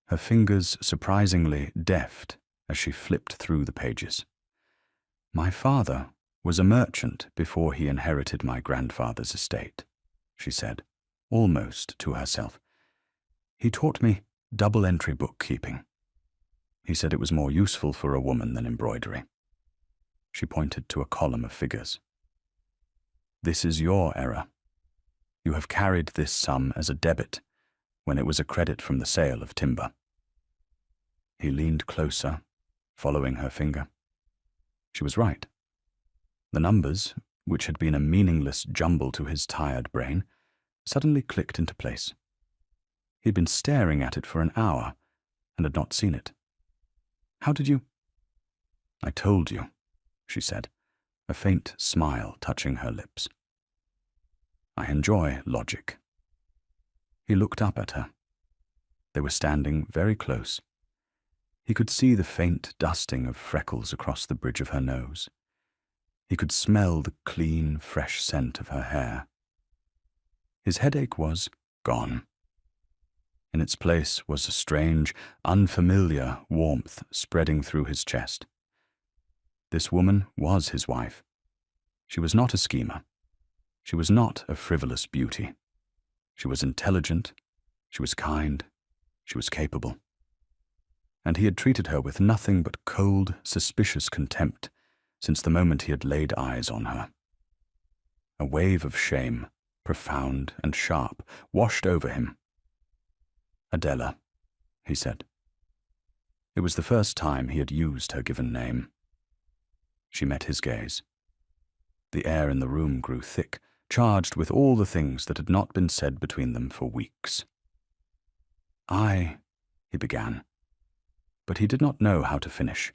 her fingers surprisingly deft as she flipped through the pages. "My father was a merchant before he inherited my grandfather's estate," she said, almost to herself. "He taught me double-entry bookkeeping. He said it was more useful for a woman than embroidery." She pointed to a column of figures. "This is your error. You have carried this sum as a debit when it was a credit from the sale of timber." He leaned closer, following her finger. She was right. The numbers, which had been a meaningless jumble to his tired brain, suddenly clicked into place. He'd been staring at it for an hour and had not seen it. "How did you—" "I told you," she said, a faint smile touching her lips. "I enjoy logic." He looked up at her. They were standing very close. He could see the faint dusting of freckles across the bridge of her nose. He could smell the clean, fresh scent of her hair. His headache was gone. In its place was a strange, unfamiliar warmth spreading through his chest. This woman was his wife. She was not a schemer. She was not a frivolous beauty. She was intelligent. She was kind. She was capable. And he had treated her with nothing but cold, suspicious contempt since the moment he had laid eyes on her. A wave of shame, profound and sharp, washed over him. "Adela," he said. It was the first time he had used her given name. She met his gaze. The air in the room grew thick, charged with all the things that had not been said between them for weeks. He began, but he did not know how to finish.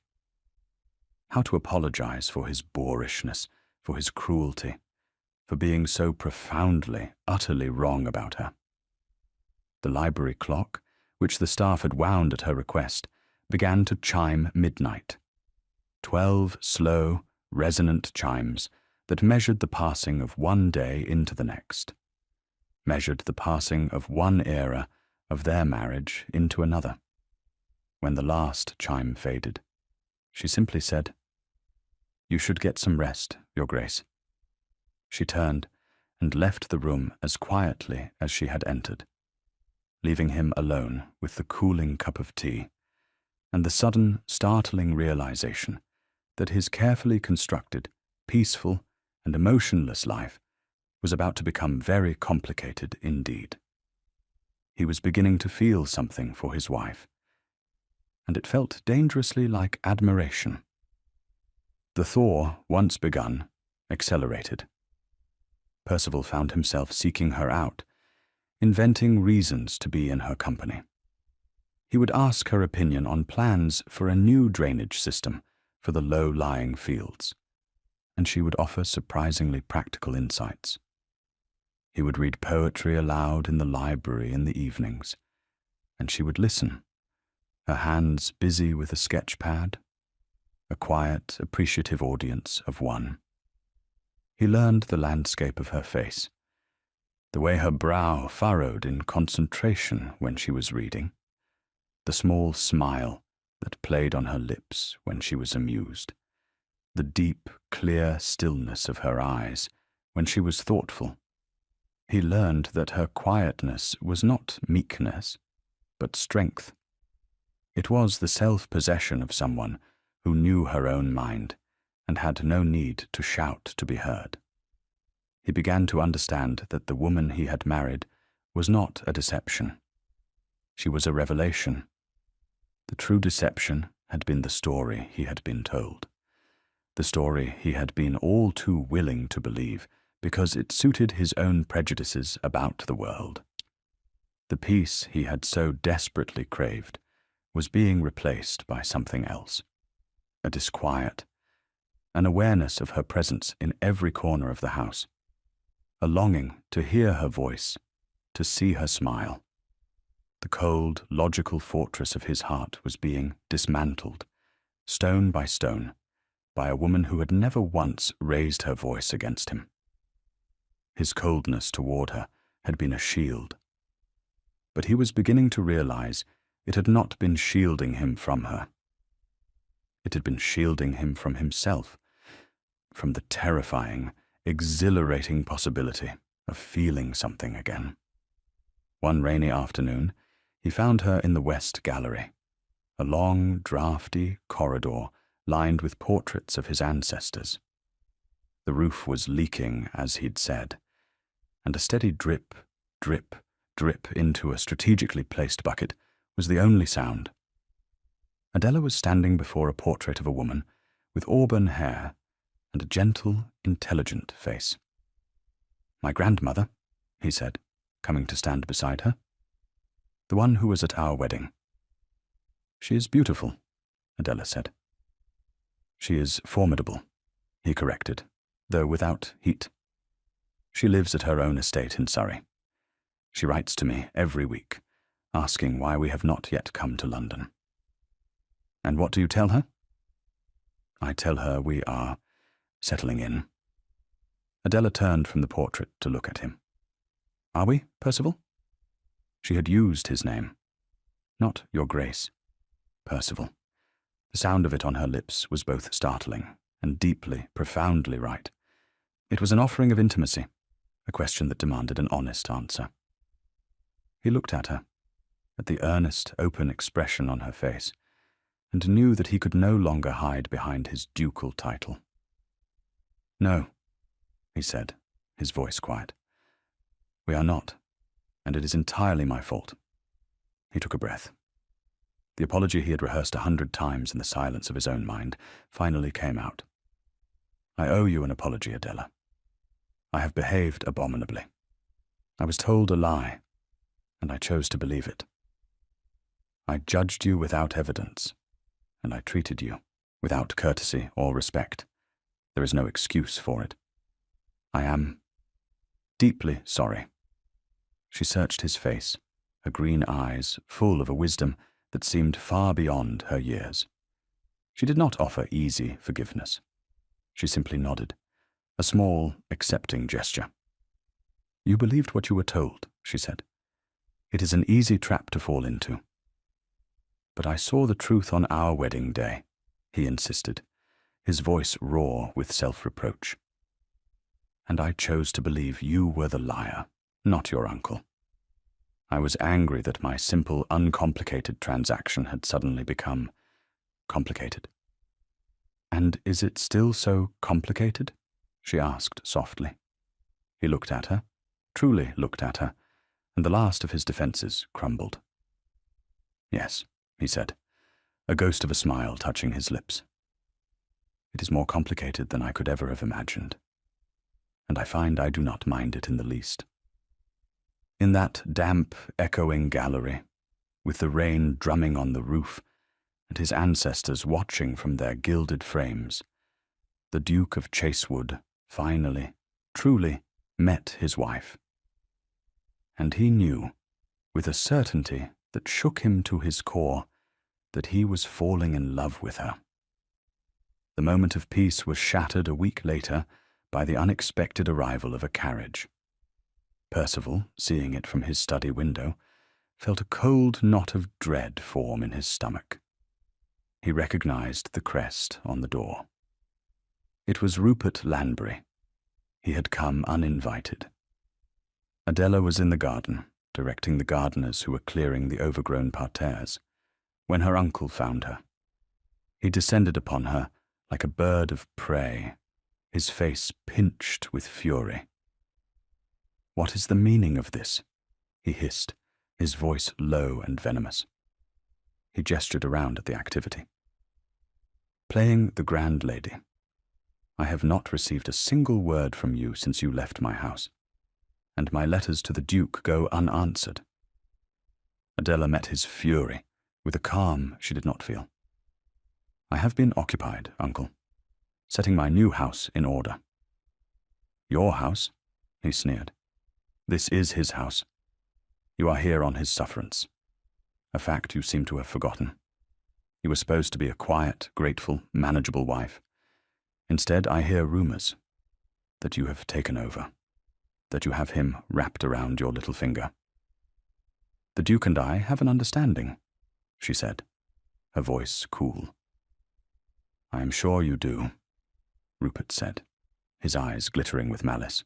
How to apologize for his boorishness, for his cruelty, for being so profoundly, utterly wrong about her. The library clock, which the staff had wound at her request, began to chime midnight. 12 slow, resonant chimes that measured the passing of one day into the next, measured the passing of one era of their marriage into another. When the last chime faded, she simply said, "You should get some rest, Your Grace." She turned and left the room as quietly as she had entered, leaving him alone with the cooling cup of tea and the sudden, startling realization that his carefully constructed, peaceful, and emotionless life was about to become very complicated indeed. He was beginning to feel something for his wife, and it felt dangerously like admiration. The thaw, once begun, accelerated. Percival found himself seeking her out, inventing reasons to be in her company. He would ask her opinion on plans for a new drainage system for the low-lying fields, and she would offer surprisingly practical insights. He would read poetry aloud in the library in the evenings, and she would listen, her hands busy with a sketch pad, a quiet, appreciative audience of one. He learned the landscape of her face, the way her brow furrowed in concentration when she was reading, the small smile that played on her lips when she was amused, the deep, clear stillness of her eyes when she was thoughtful. He learned that her quietness was not meekness, but strength. It was the self-possession of someone who knew her own mind and had no need to shout to be heard. He began to understand that the woman he had married was not a deception. She was a revelation. The true deception had been the story he had been told, the story he had been all too willing to believe because it suited his own prejudices about the world. The peace he had so desperately craved was being replaced by something else, a disquiet, an awareness of her presence in every corner of the house, a longing to hear her voice, to see her smile. The cold, logical fortress of his heart was being dismantled, stone by stone, by a woman who had never once raised her voice against him. His coldness toward her had been a shield, but he was beginning to realize it had not been shielding him from her. It had been shielding him from himself, from the terrifying, exhilarating possibility of feeling something again. One rainy afternoon, he found her in the West Gallery, a long, draughty corridor lined with portraits of his ancestors. The roof was leaking, as he'd said, and a steady drip, drip, drip into a strategically placed bucket was the only sound. Adela was standing before a portrait of a woman with auburn hair and a gentle, intelligent face. "My grandmother," he said, coming to stand beside her. "The one who was at our wedding." "She is beautiful," Adela said. "She is formidable," he corrected, though without heat. "She lives at her own estate in Surrey. She writes to me every week, asking why we have not yet come to London." "And what do you tell her?" "I tell her we are settling in." Adela turned from the portrait to look at him. "Are we, Percival?" She had used his name. "Not Your Grace. Percival." The sound of it on her lips was both startling and deeply, profoundly right. It was an offering of intimacy, a question that demanded an honest answer. He looked at her, at the earnest, open expression on her face, and knew that he could no longer hide behind his ducal title. "No," he said, his voice quiet. "We are not, and it is entirely my fault." He took a breath. The apology he had rehearsed 100 times in the silence of his own mind finally came out. "I owe you an apology, Adela. I have behaved abominably. I was told a lie, and I chose to believe it. I judged you without evidence, and I treated you without courtesy or respect. There is no excuse for it. I am deeply sorry." She searched his face, her green eyes full of a wisdom that seemed far beyond her years. She did not offer easy forgiveness. She simply nodded, a small, accepting gesture. "You believed what you were told," she said. "It is an easy trap to fall into." "But I saw the truth on our wedding day," he insisted, his voice raw with self-reproach. "And I chose to believe you were the liar, not your uncle. I was angry that my simple, uncomplicated transaction had suddenly become complicated." "And is it still so complicated?" she asked softly. He looked at her, truly looked at her, and the last of his defenses crumbled. "Yes," he said, a ghost of a smile touching his lips. "It is more complicated than I could ever have imagined, and I find I do not mind it in the least." In that damp, echoing gallery, with the rain drumming on the roof and his ancestors watching from their gilded frames, the Duke of Chasewood finally, truly met his wife. And he knew, with a certainty that shook him to his core, that he was falling in love with her. The moment of peace was shattered a week later by the unexpected arrival of a carriage. Percival, seeing it from his study window, felt a cold knot of dread form in his stomach. He recognized the crest on the door. It was Rupert Lanbury. He had come uninvited. Adela was in the garden, directing the gardeners who were clearing the overgrown parterres, when her uncle found her. He descended upon her like a bird of prey, his face pinched with fury. "What is the meaning of this?" he hissed, his voice low and venomous. He gestured around at the activity. "Playing the grand lady. I have not received a single word from you since you left my house, and my letters to the Duke go unanswered." Adela met his fury with a calm she did not feel. "I have been occupied, uncle, setting my new house in order." "Your house?" he sneered. "This is his house. You are here on his sufferance, a fact you seem to have forgotten. You were supposed to be a quiet, grateful, manageable wife. Instead, I hear rumors that you have taken over, that you have him wrapped around your little finger." "The Duke and I have an understanding," she said, her voice cool. "I am sure you do," Rupert said, his eyes glittering with malice.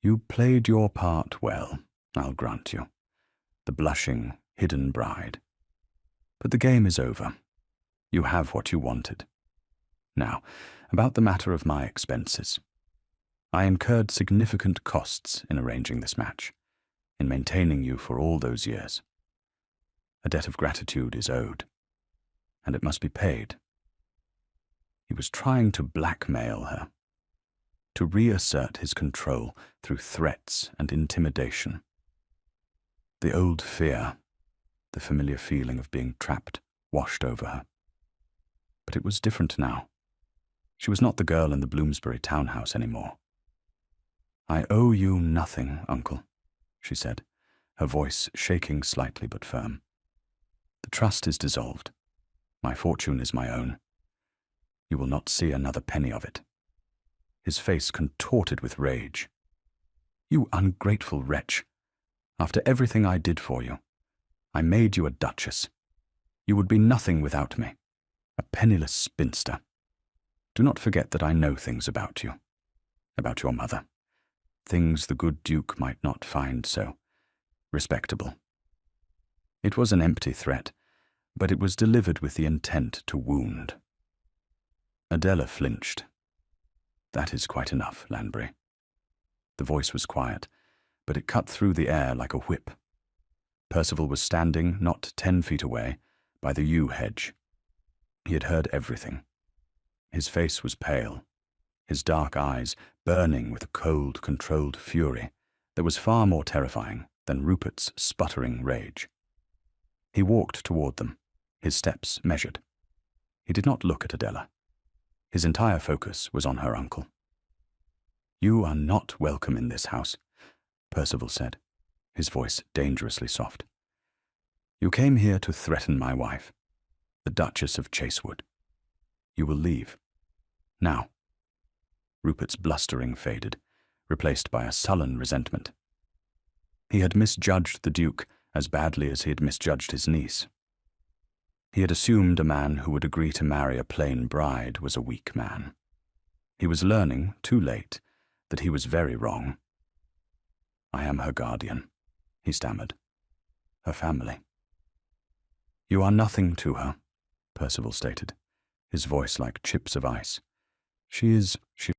"You played your part well, I'll grant you, the blushing, hidden bride. But the game is over. You have what you wanted. Now, about the matter of my expenses. I incurred significant costs in arranging this match, in maintaining you for all those years. A debt of gratitude is owed, and it must be paid." He was trying to blackmail her, to reassert his control through threats and intimidation. The old fear, the familiar feeling of being trapped, washed over her. But it was different now. She was not the girl in the Bloomsbury townhouse anymore. "I owe you nothing, uncle," she said, her voice shaking slightly but firm. "The trust is dissolved. My fortune is my own. You will not see another penny of it." His face contorted with rage. "You ungrateful wretch! After everything I did for you, I made you a duchess. You would be nothing without me, a penniless spinster. Do not forget that I know things about you, about your mother, things the good Duke might not find so respectable." It was an empty threat, but it was delivered with the intent to wound. Adela flinched. "That is quite enough, Lanbury." The voice was quiet, but it cut through the air like a whip. Percival was standing, not 10 feet away, by the yew hedge. He had heard everything. His face was pale, his dark eyes burning with a cold, controlled fury that was far more terrifying than Rupert's sputtering rage. He walked toward them, his steps measured. He did not look at Adela. His entire focus was on her uncle. "You are not welcome in this house," Percival said, his voice dangerously soft. "You came here to threaten my wife, the Duchess of Chasewood. You will leave. Now." Rupert's blustering faded, replaced by a sullen resentment. He had misjudged the Duke as badly as he had misjudged his niece. He had assumed a man who would agree to marry a plain bride was a weak man. He was learning, too late, that he was very wrong. "I am her guardian," he stammered. "Her family." "You are nothing to her," Percival stated, his voice like chips of ice. She's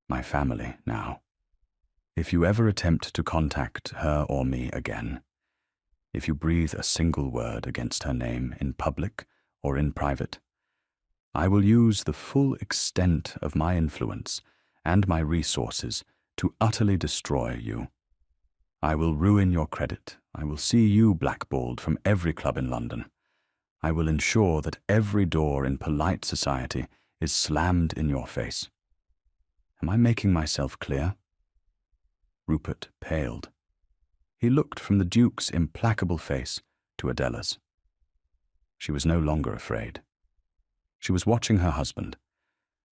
my family now. If you ever attempt to contact her or me again, if you breathe a single word against her name in public or in private, I will use the full extent of my influence and my resources to utterly destroy you. I will ruin your credit. I will see you blackballed from every club in London. I will ensure that every door in polite society is slammed in your face. Am I making myself clear?" Rupert paled. He looked from the Duke's implacable face to Adela's. She was no longer afraid. She was watching her husband,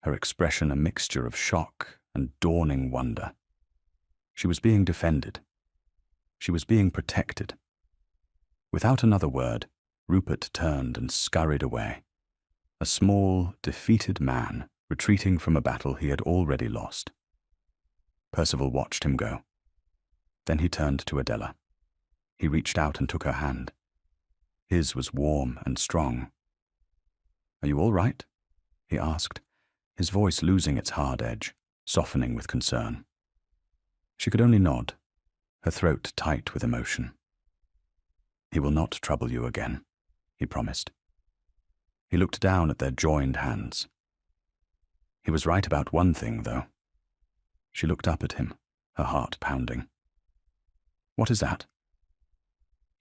her expression a mixture of shock and dawning wonder. She was being defended. She was being protected. Without another word, Rupert turned and scurried away. a small, defeated man retreating from a battle he had already lost. Percival watched him go. Then he turned to Adela. He reached out and took her hand. His was warm and strong. "Are you all right?" he asked, his voice losing its hard edge, softening with concern. She could only nod, her throat tight with emotion. "He will not trouble you again," he promised. He looked down at their joined hands. He was right about one thing, though. She looked up at him, her heart pounding. "What is that?"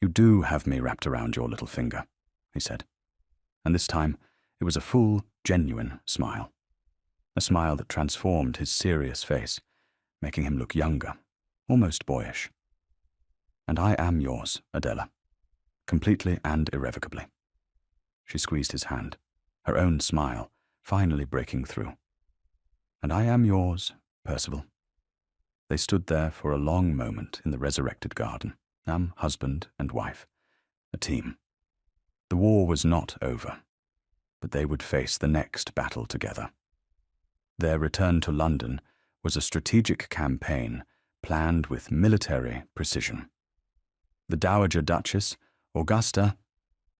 "You do have me wrapped around your little finger," he said. And this time it was a full, genuine smile. A smile that transformed his serious face, making him look younger, almost boyish. "And I am yours, Adela, completely and irrevocably." She squeezed his hand, her own smile finally breaking through. "And I am yours, Percival." They stood there for a long moment in the resurrected garden, husband and wife, a team. The war was not over, but they would face the next battle together. Their return to London was a strategic campaign planned with military precision. The Dowager Duchess, Augusta,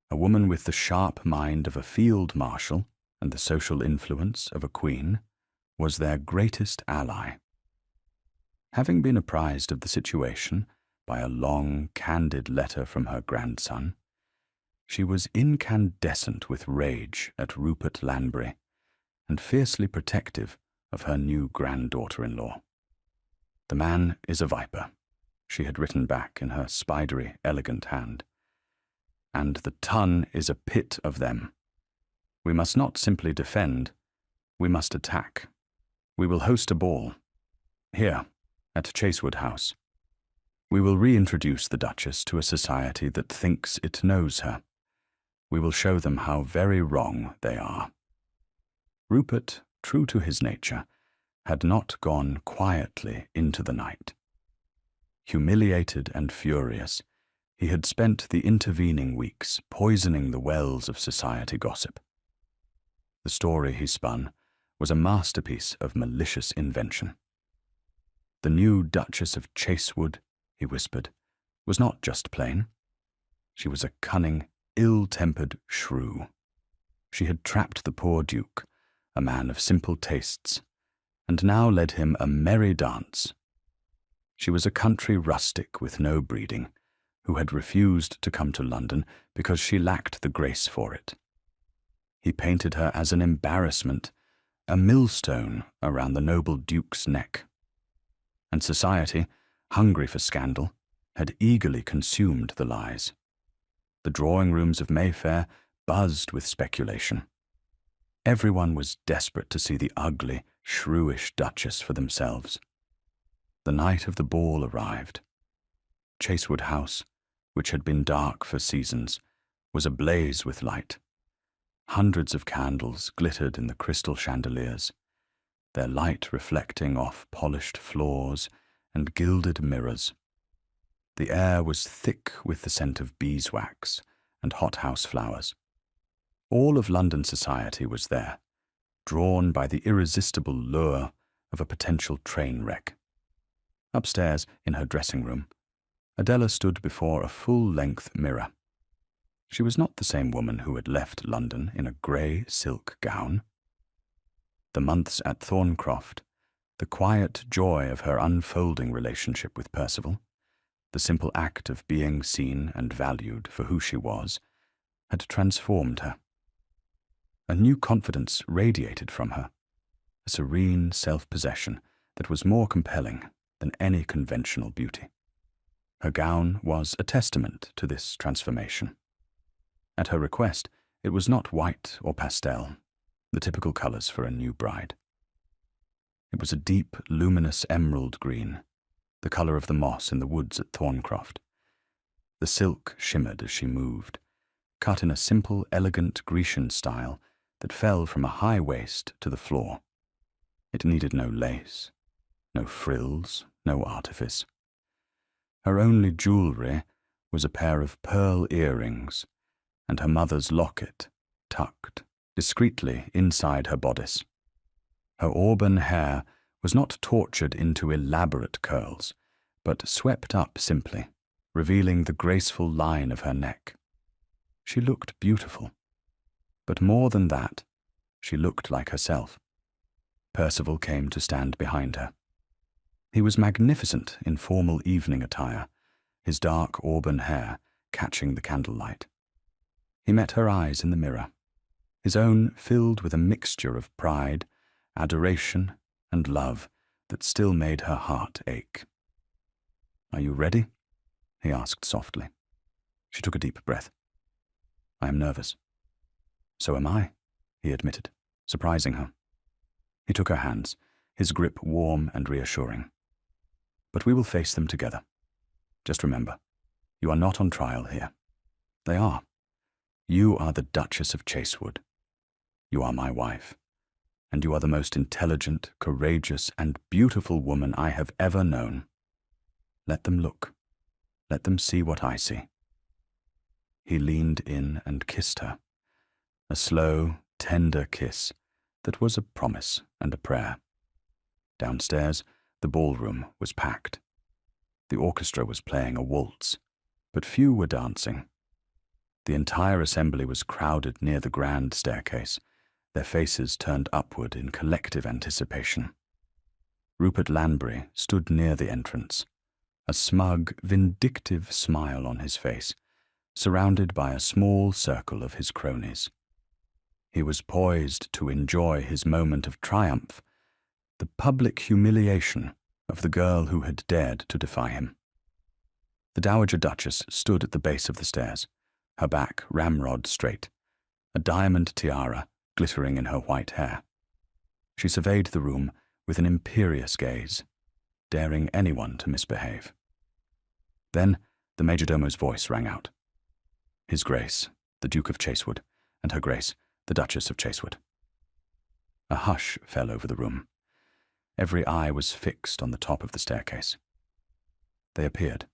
a woman with the sharp mind of a field marshal and the social influence of a queen, was their greatest ally. Having been apprised of the situation by a long, candid letter from her grandson, she was incandescent with rage at Rupert Lanbury and fiercely protective of her new granddaughter-in-law. "The man is a viper," she had written back in her spidery, elegant hand. "And the ton is a pit of them. We must not simply defend, we must attack. We will host a ball. Here, at Chasewood House. We will reintroduce the Duchess to a society that thinks it knows her. We will show them how very wrong they are." Rupert, true to his nature, had not gone quietly into the night. Humiliated and furious, he had spent the intervening weeks poisoning the wells of society gossip. The story he spun was a masterpiece of malicious invention. The new Duchess of Chasewood, he whispered, was not just plain. She was a cunning, ill-tempered shrew. She had trapped the poor Duke, a man of simple tastes, and now led him a merry dance. She was a country rustic with no breeding, who had refused to come to London because she lacked the grace for it. He painted her as an embarrassment, a millstone around the noble Duke's neck. And society, hungry for scandal, had eagerly consumed the lies. The drawing rooms of Mayfair buzzed with speculation. Everyone was desperate to see the ugly, shrewish Duchess for themselves. The night of the ball arrived. Chasewood House, which had been dark for seasons, was ablaze with light. Hundreds of candles glittered in the crystal chandeliers, their light reflecting off polished floors and gilded mirrors. The air was thick with the scent of beeswax and hothouse flowers. All of London society was there, drawn by the irresistible lure of a potential train wreck. Upstairs, in her dressing room, Adela stood before a full-length mirror. She was not the same woman who had left London in a grey silk gown. The months at Thorncroft, the quiet joy of her unfolding relationship with Percival, the simple act of being seen and valued for who she was, had transformed her. A new confidence radiated from her, a serene self-possession that was more compelling than any conventional beauty. Her gown was a testament to this transformation. At her request, it was not white or pastel, the typical colors for a new bride. It was a deep, luminous emerald green, the color of the moss in the woods at Thorncroft. The silk shimmered as she moved, cut in a simple, elegant Grecian style that fell from a high waist to the floor. It needed no lace, no frills, no artifice. Her only jewelry was a pair of pearl earrings and her mother's locket tucked discreetly inside her bodice. Her auburn hair was not tortured into elaborate curls, but swept up simply, revealing the graceful line of her neck. She looked beautiful, but more than that, she looked like herself. Percival came to stand behind her. He was magnificent in formal evening attire, his dark auburn hair catching the candlelight. He met her eyes in the mirror, his own filled with a mixture of pride, adoration, and love that still made her heart ache. "Are you ready?" he asked softly. She took a deep breath. "I am nervous." "So am I," he admitted, surprising her. He took her hands, his grip warm and reassuring. "But we will face them together. Just remember, you are not on trial here. They are. You are the Duchess of Chasewood. You are my wife, and you are the most intelligent, courageous, and beautiful woman I have ever known. Let them look. Let them see what I see." He leaned in and kissed her, a slow, tender kiss that was a promise and a prayer. Downstairs, the ballroom was packed. The orchestra was playing a waltz, but few were dancing. The entire assembly was crowded near the grand staircase, their faces turned upward in collective anticipation. Rupert Lanbury stood near the entrance, a smug, vindictive smile on his face, surrounded by a small circle of his cronies. He was poised to enjoy his moment of triumph, the public humiliation of the girl who had dared to defy him. The Dowager Duchess stood at the base of the stairs, her back ramrod straight, a diamond tiara glittering in her white hair. She surveyed the room with an imperious gaze, daring anyone to misbehave. Then the majordomo's voice rang out. His Grace, the Duke of Chasewood, and Her Grace, the Duchess of Chasewood. A hush fell over the room. Every eye was fixed on the top of the staircase. They appeared.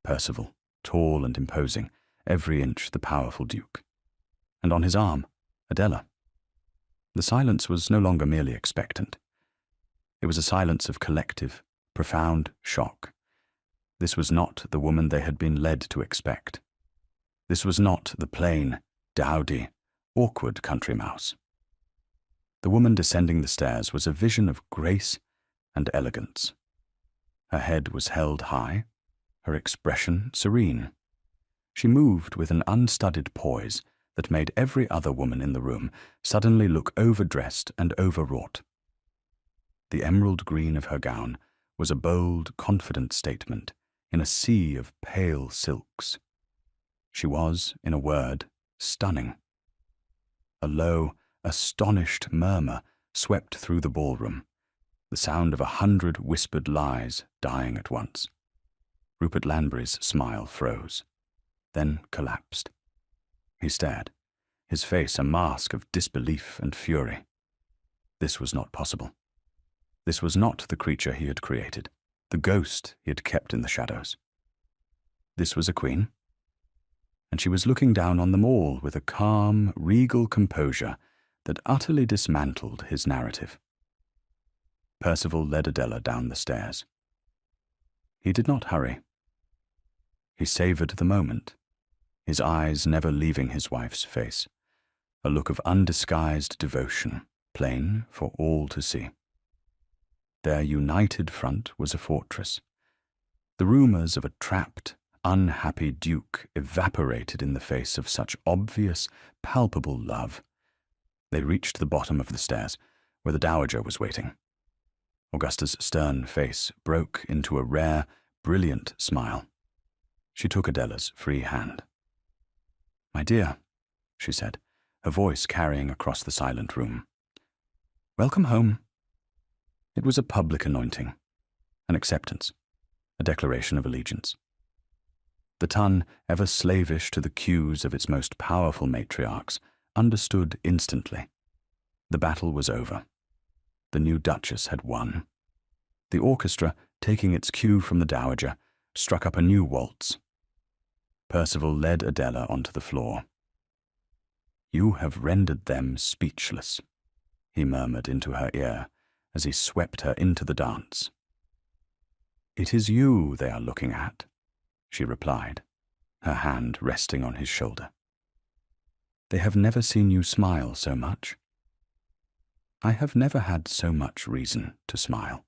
Percival, tall and imposing, every inch the powerful Duke. And on his arm, Adela. The silence was no longer merely expectant. It was a silence of collective, profound shock. This was not the woman they had been led to expect. This was not the plain, dowdy, awkward country mouse. The woman descending the stairs was a vision of grace and elegance. Her head was held high, her expression serene. She moved with an unstudied poise that made every other woman in the room suddenly look overdressed and overwrought. The emerald green of her gown was a bold, confident statement in a sea of pale silks. She was, in a word, stunning. A low, astonished murmur swept through the ballroom, the sound of 100 whispered lies dying at once. Rupert Lanbury's smile froze, then collapsed. He stared, his face a mask of disbelief and fury. This was not possible. This was not the creature he had created, the ghost he had kept in the shadows. This was a queen, and she was looking down on them all with a calm, regal composure that utterly dismantled his narrative. Percival led Adela down the stairs. He did not hurry. He savoured the moment, his eyes never leaving his wife's face, a look of undisguised devotion, plain for all to see. Their united front was a fortress. The rumours of a trapped, unhappy duke evaporated in the face of such obvious, palpable love. They reached the bottom of the stairs, where the Dowager was waiting. Augusta's stern face broke into a rare, brilliant smile. She took Adela's free hand. "My dear," she said, her voice carrying across the silent room. "Welcome home." It was a public anointing, an acceptance, a declaration of allegiance. The Tun, ever slavish to the cues of its most powerful matriarchs, understood instantly. The battle was over. The new Duchess had won. The orchestra, taking its cue from the Dowager, struck up a new waltz. Percival led Adela onto the floor. You have rendered them speechless, he murmured into her ear as he swept her into the dance. It is you they are looking at, she replied, her hand resting on his shoulder. They have never seen you smile so much. I have never had so much reason to smile.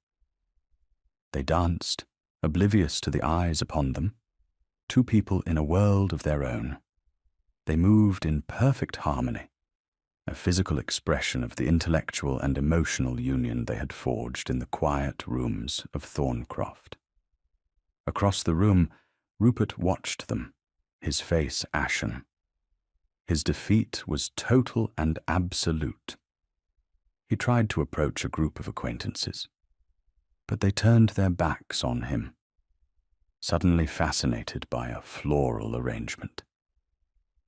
They danced, oblivious to the eyes upon them, two people in a world of their own. They moved in perfect harmony, a physical expression of the intellectual and emotional union they had forged in the quiet rooms of Thorncroft. Across the room, Rupert watched them, his face ashen. His defeat was total and absolute. He tried to approach a group of acquaintances, but they turned their backs on him, suddenly fascinated by a floral arrangement.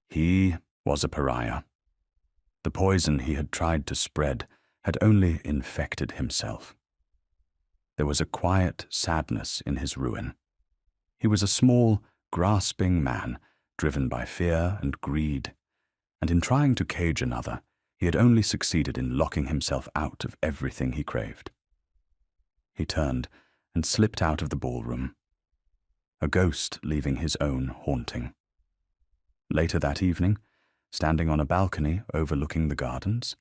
He was a pariah. The poison he had tried to spread had only infected himself. There was a quiet sadness in his ruin. He was a small, grasping man, driven by fear and greed, and in trying to cage another, he had only succeeded in locking himself out of everything he craved. He turned and slipped out of the ballroom, a ghost leaving his own haunting. Later that evening, standing on a balcony overlooking the gardens,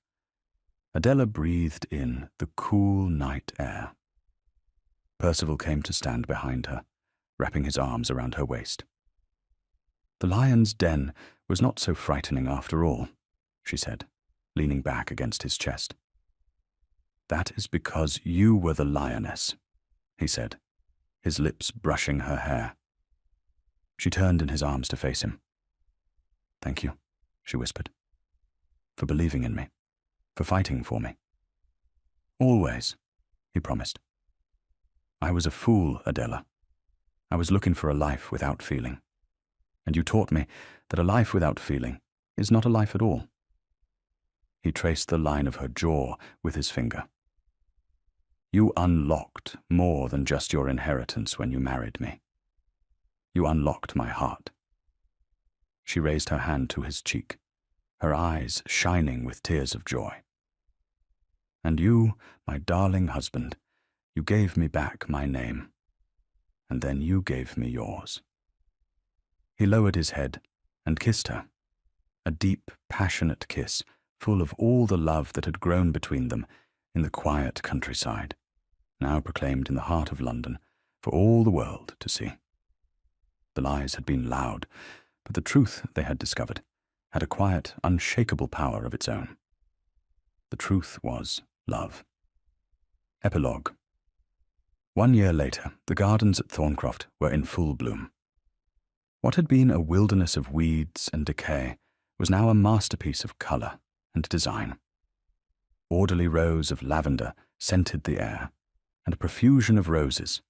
Adela breathed in the cool night air. Percival came to stand behind her, wrapping his arms around her waist. The lion's den was not so frightening after all, she said, leaning back against his chest. That is because you were the lioness, he said, his lips brushing her hair. She turned in his arms to face him. Thank you, she whispered, for believing in me, for fighting for me. Always, he promised. I was a fool, Adela. I was looking for a life without feeling. And you taught me that a life without feeling is not a life at all. He traced the line of her jaw with his finger. You unlocked more than just your inheritance when you married me. You unlocked my heart. She raised her hand to his cheek, her eyes shining with tears of joy. And you, my darling husband, you gave me back my name, and then you gave me yours. He lowered his head and kissed her, a deep, passionate kiss full of all the love that had grown between them in the quiet countryside, now proclaimed in the heart of London for all the world to see. The lies had been loud, but the truth they had discovered had a quiet, unshakable power of its own. The truth was love. Epilogue. 1 year later, the gardens at Thorncroft were in full bloom. What had been a wilderness of weeds and decay was now a masterpiece of colour and design. Orderly rows of lavender scented the air, and a profusion of roses,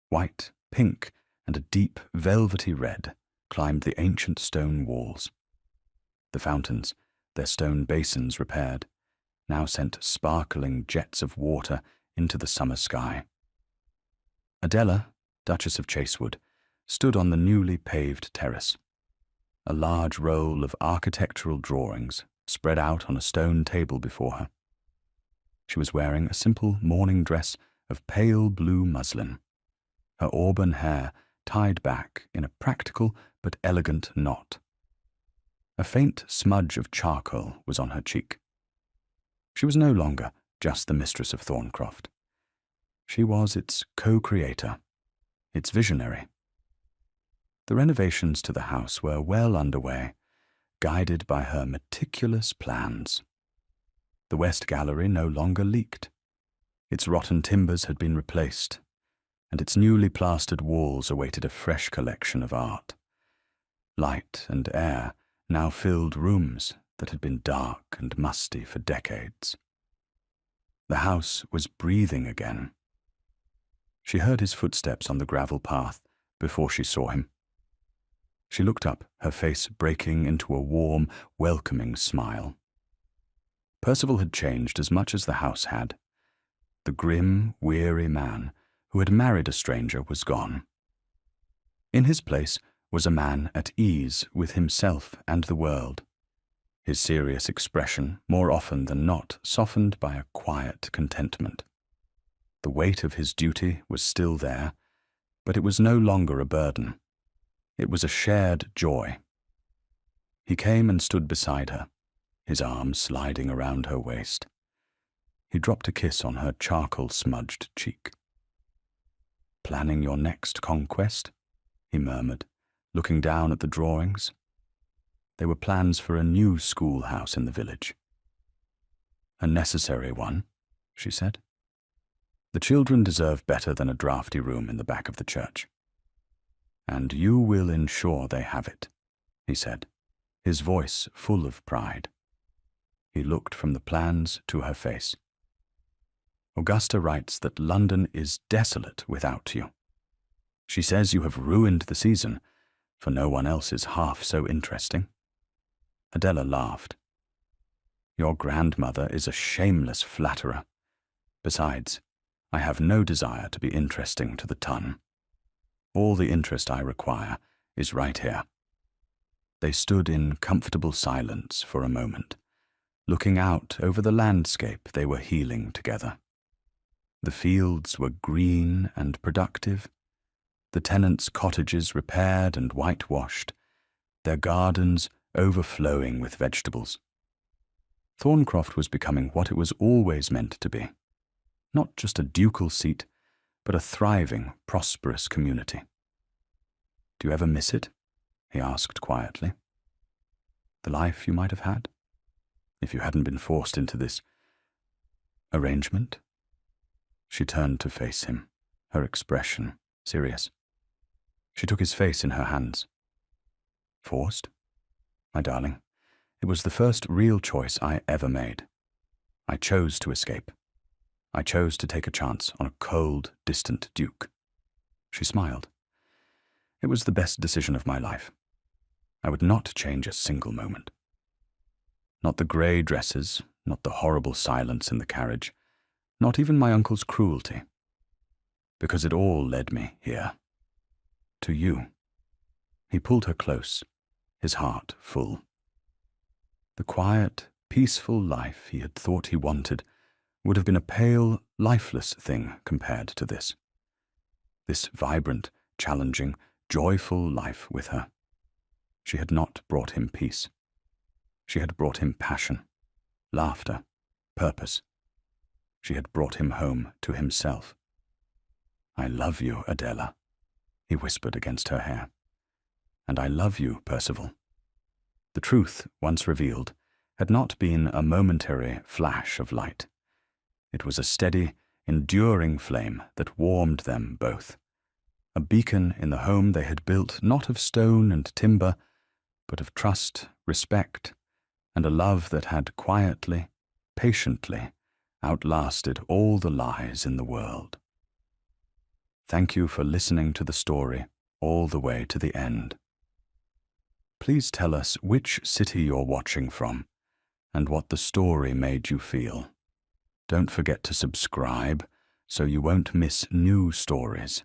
white, pink, and a deep, velvety red, climbed the ancient stone walls. The fountains, their stone basins repaired, now sent sparkling jets of water into the summer sky. Adela, Duchess of Chasewood, stood on the newly paved terrace. A large roll of architectural drawings spread out on a stone table before her. She was wearing a simple morning dress of pale blue muslin, her auburn hair tied back in a practical but elegant knot. A faint smudge of charcoal was on her cheek. She was no longer just the mistress of Thorncroft. She was its co-creator, its visionary. The renovations to the house were well underway, guided by her meticulous plans. The west gallery no longer leaked. Its rotten timbers had been replaced, and its newly plastered walls awaited a fresh collection of art. Light and air now filled rooms that had been dark and musty for decades. The house was breathing again. She heard his footsteps on the gravel path before she saw him. She looked up, her face breaking into a warm, welcoming smile. Percival had changed as much as the house had. The grim, weary man who had married a stranger was gone. In his place was a man at ease with himself and the world, his serious expression, more often than not, softened by a quiet contentment. The weight of his duty was still there, but it was no longer a burden. It was a shared joy. He came and stood beside her, his arms sliding around her waist. He dropped a kiss on her charcoal-smudged cheek. "Planning your next conquest?" he murmured, looking down at the drawings. They were plans for a new schoolhouse in the village. "A necessary one," she said. "The children deserve better than a drafty room in the back of the church. And you will ensure they have it," he said, his voice full of pride. He looked from the plans to her face. "Augusta writes that London is desolate without you. She says you have ruined the season, for no one else is half so interesting." Adela laughed. "Your grandmother is a shameless flatterer. Besides, I have no desire to be interesting to the ton. All the interest I require is right here." They stood in comfortable silence for a moment, looking out over the landscape they were healing together. The fields were green and productive, the tenants' cottages repaired and whitewashed, their gardens overflowing with vegetables. Thorncroft was becoming what it was always meant to be, not just a ducal seat, but a thriving, prosperous community. "Do you ever miss it?" he asked quietly. "The life you might have had, if you hadn't been forced into this arrangement?" She turned to face him, her expression serious. She took his face in her hands. "Forced? My darling, it was the first real choice I ever made. I chose to escape. I chose to take a chance on a cold, distant duke." She smiled. "It was the best decision of my life. I would not change a single moment. Not the grey dresses, not the horrible silence in the carriage, not even my uncle's cruelty. Because it all led me here. To you." He pulled her close, his heart full. The quiet, peaceful life he had thought he wanted would have been a pale, lifeless thing compared to this. This vibrant, challenging, joyful life with her. She had not brought him peace. She had brought him passion, laughter, purpose. She had brought him home to himself. "I love you, Adela," he whispered against her hair. "And I love you, Percival." The truth, once revealed, had not been a momentary flash of light. It was a steady, enduring flame that warmed them both, a beacon in the home they had built not of stone and timber, but of trust, respect, and a love that had quietly, patiently outlasted all the lies in the world. Thank you for listening to the story all the way to the end. Please tell us which city you're watching from and what the story made you feel. Don't forget to subscribe so you won't miss new stories.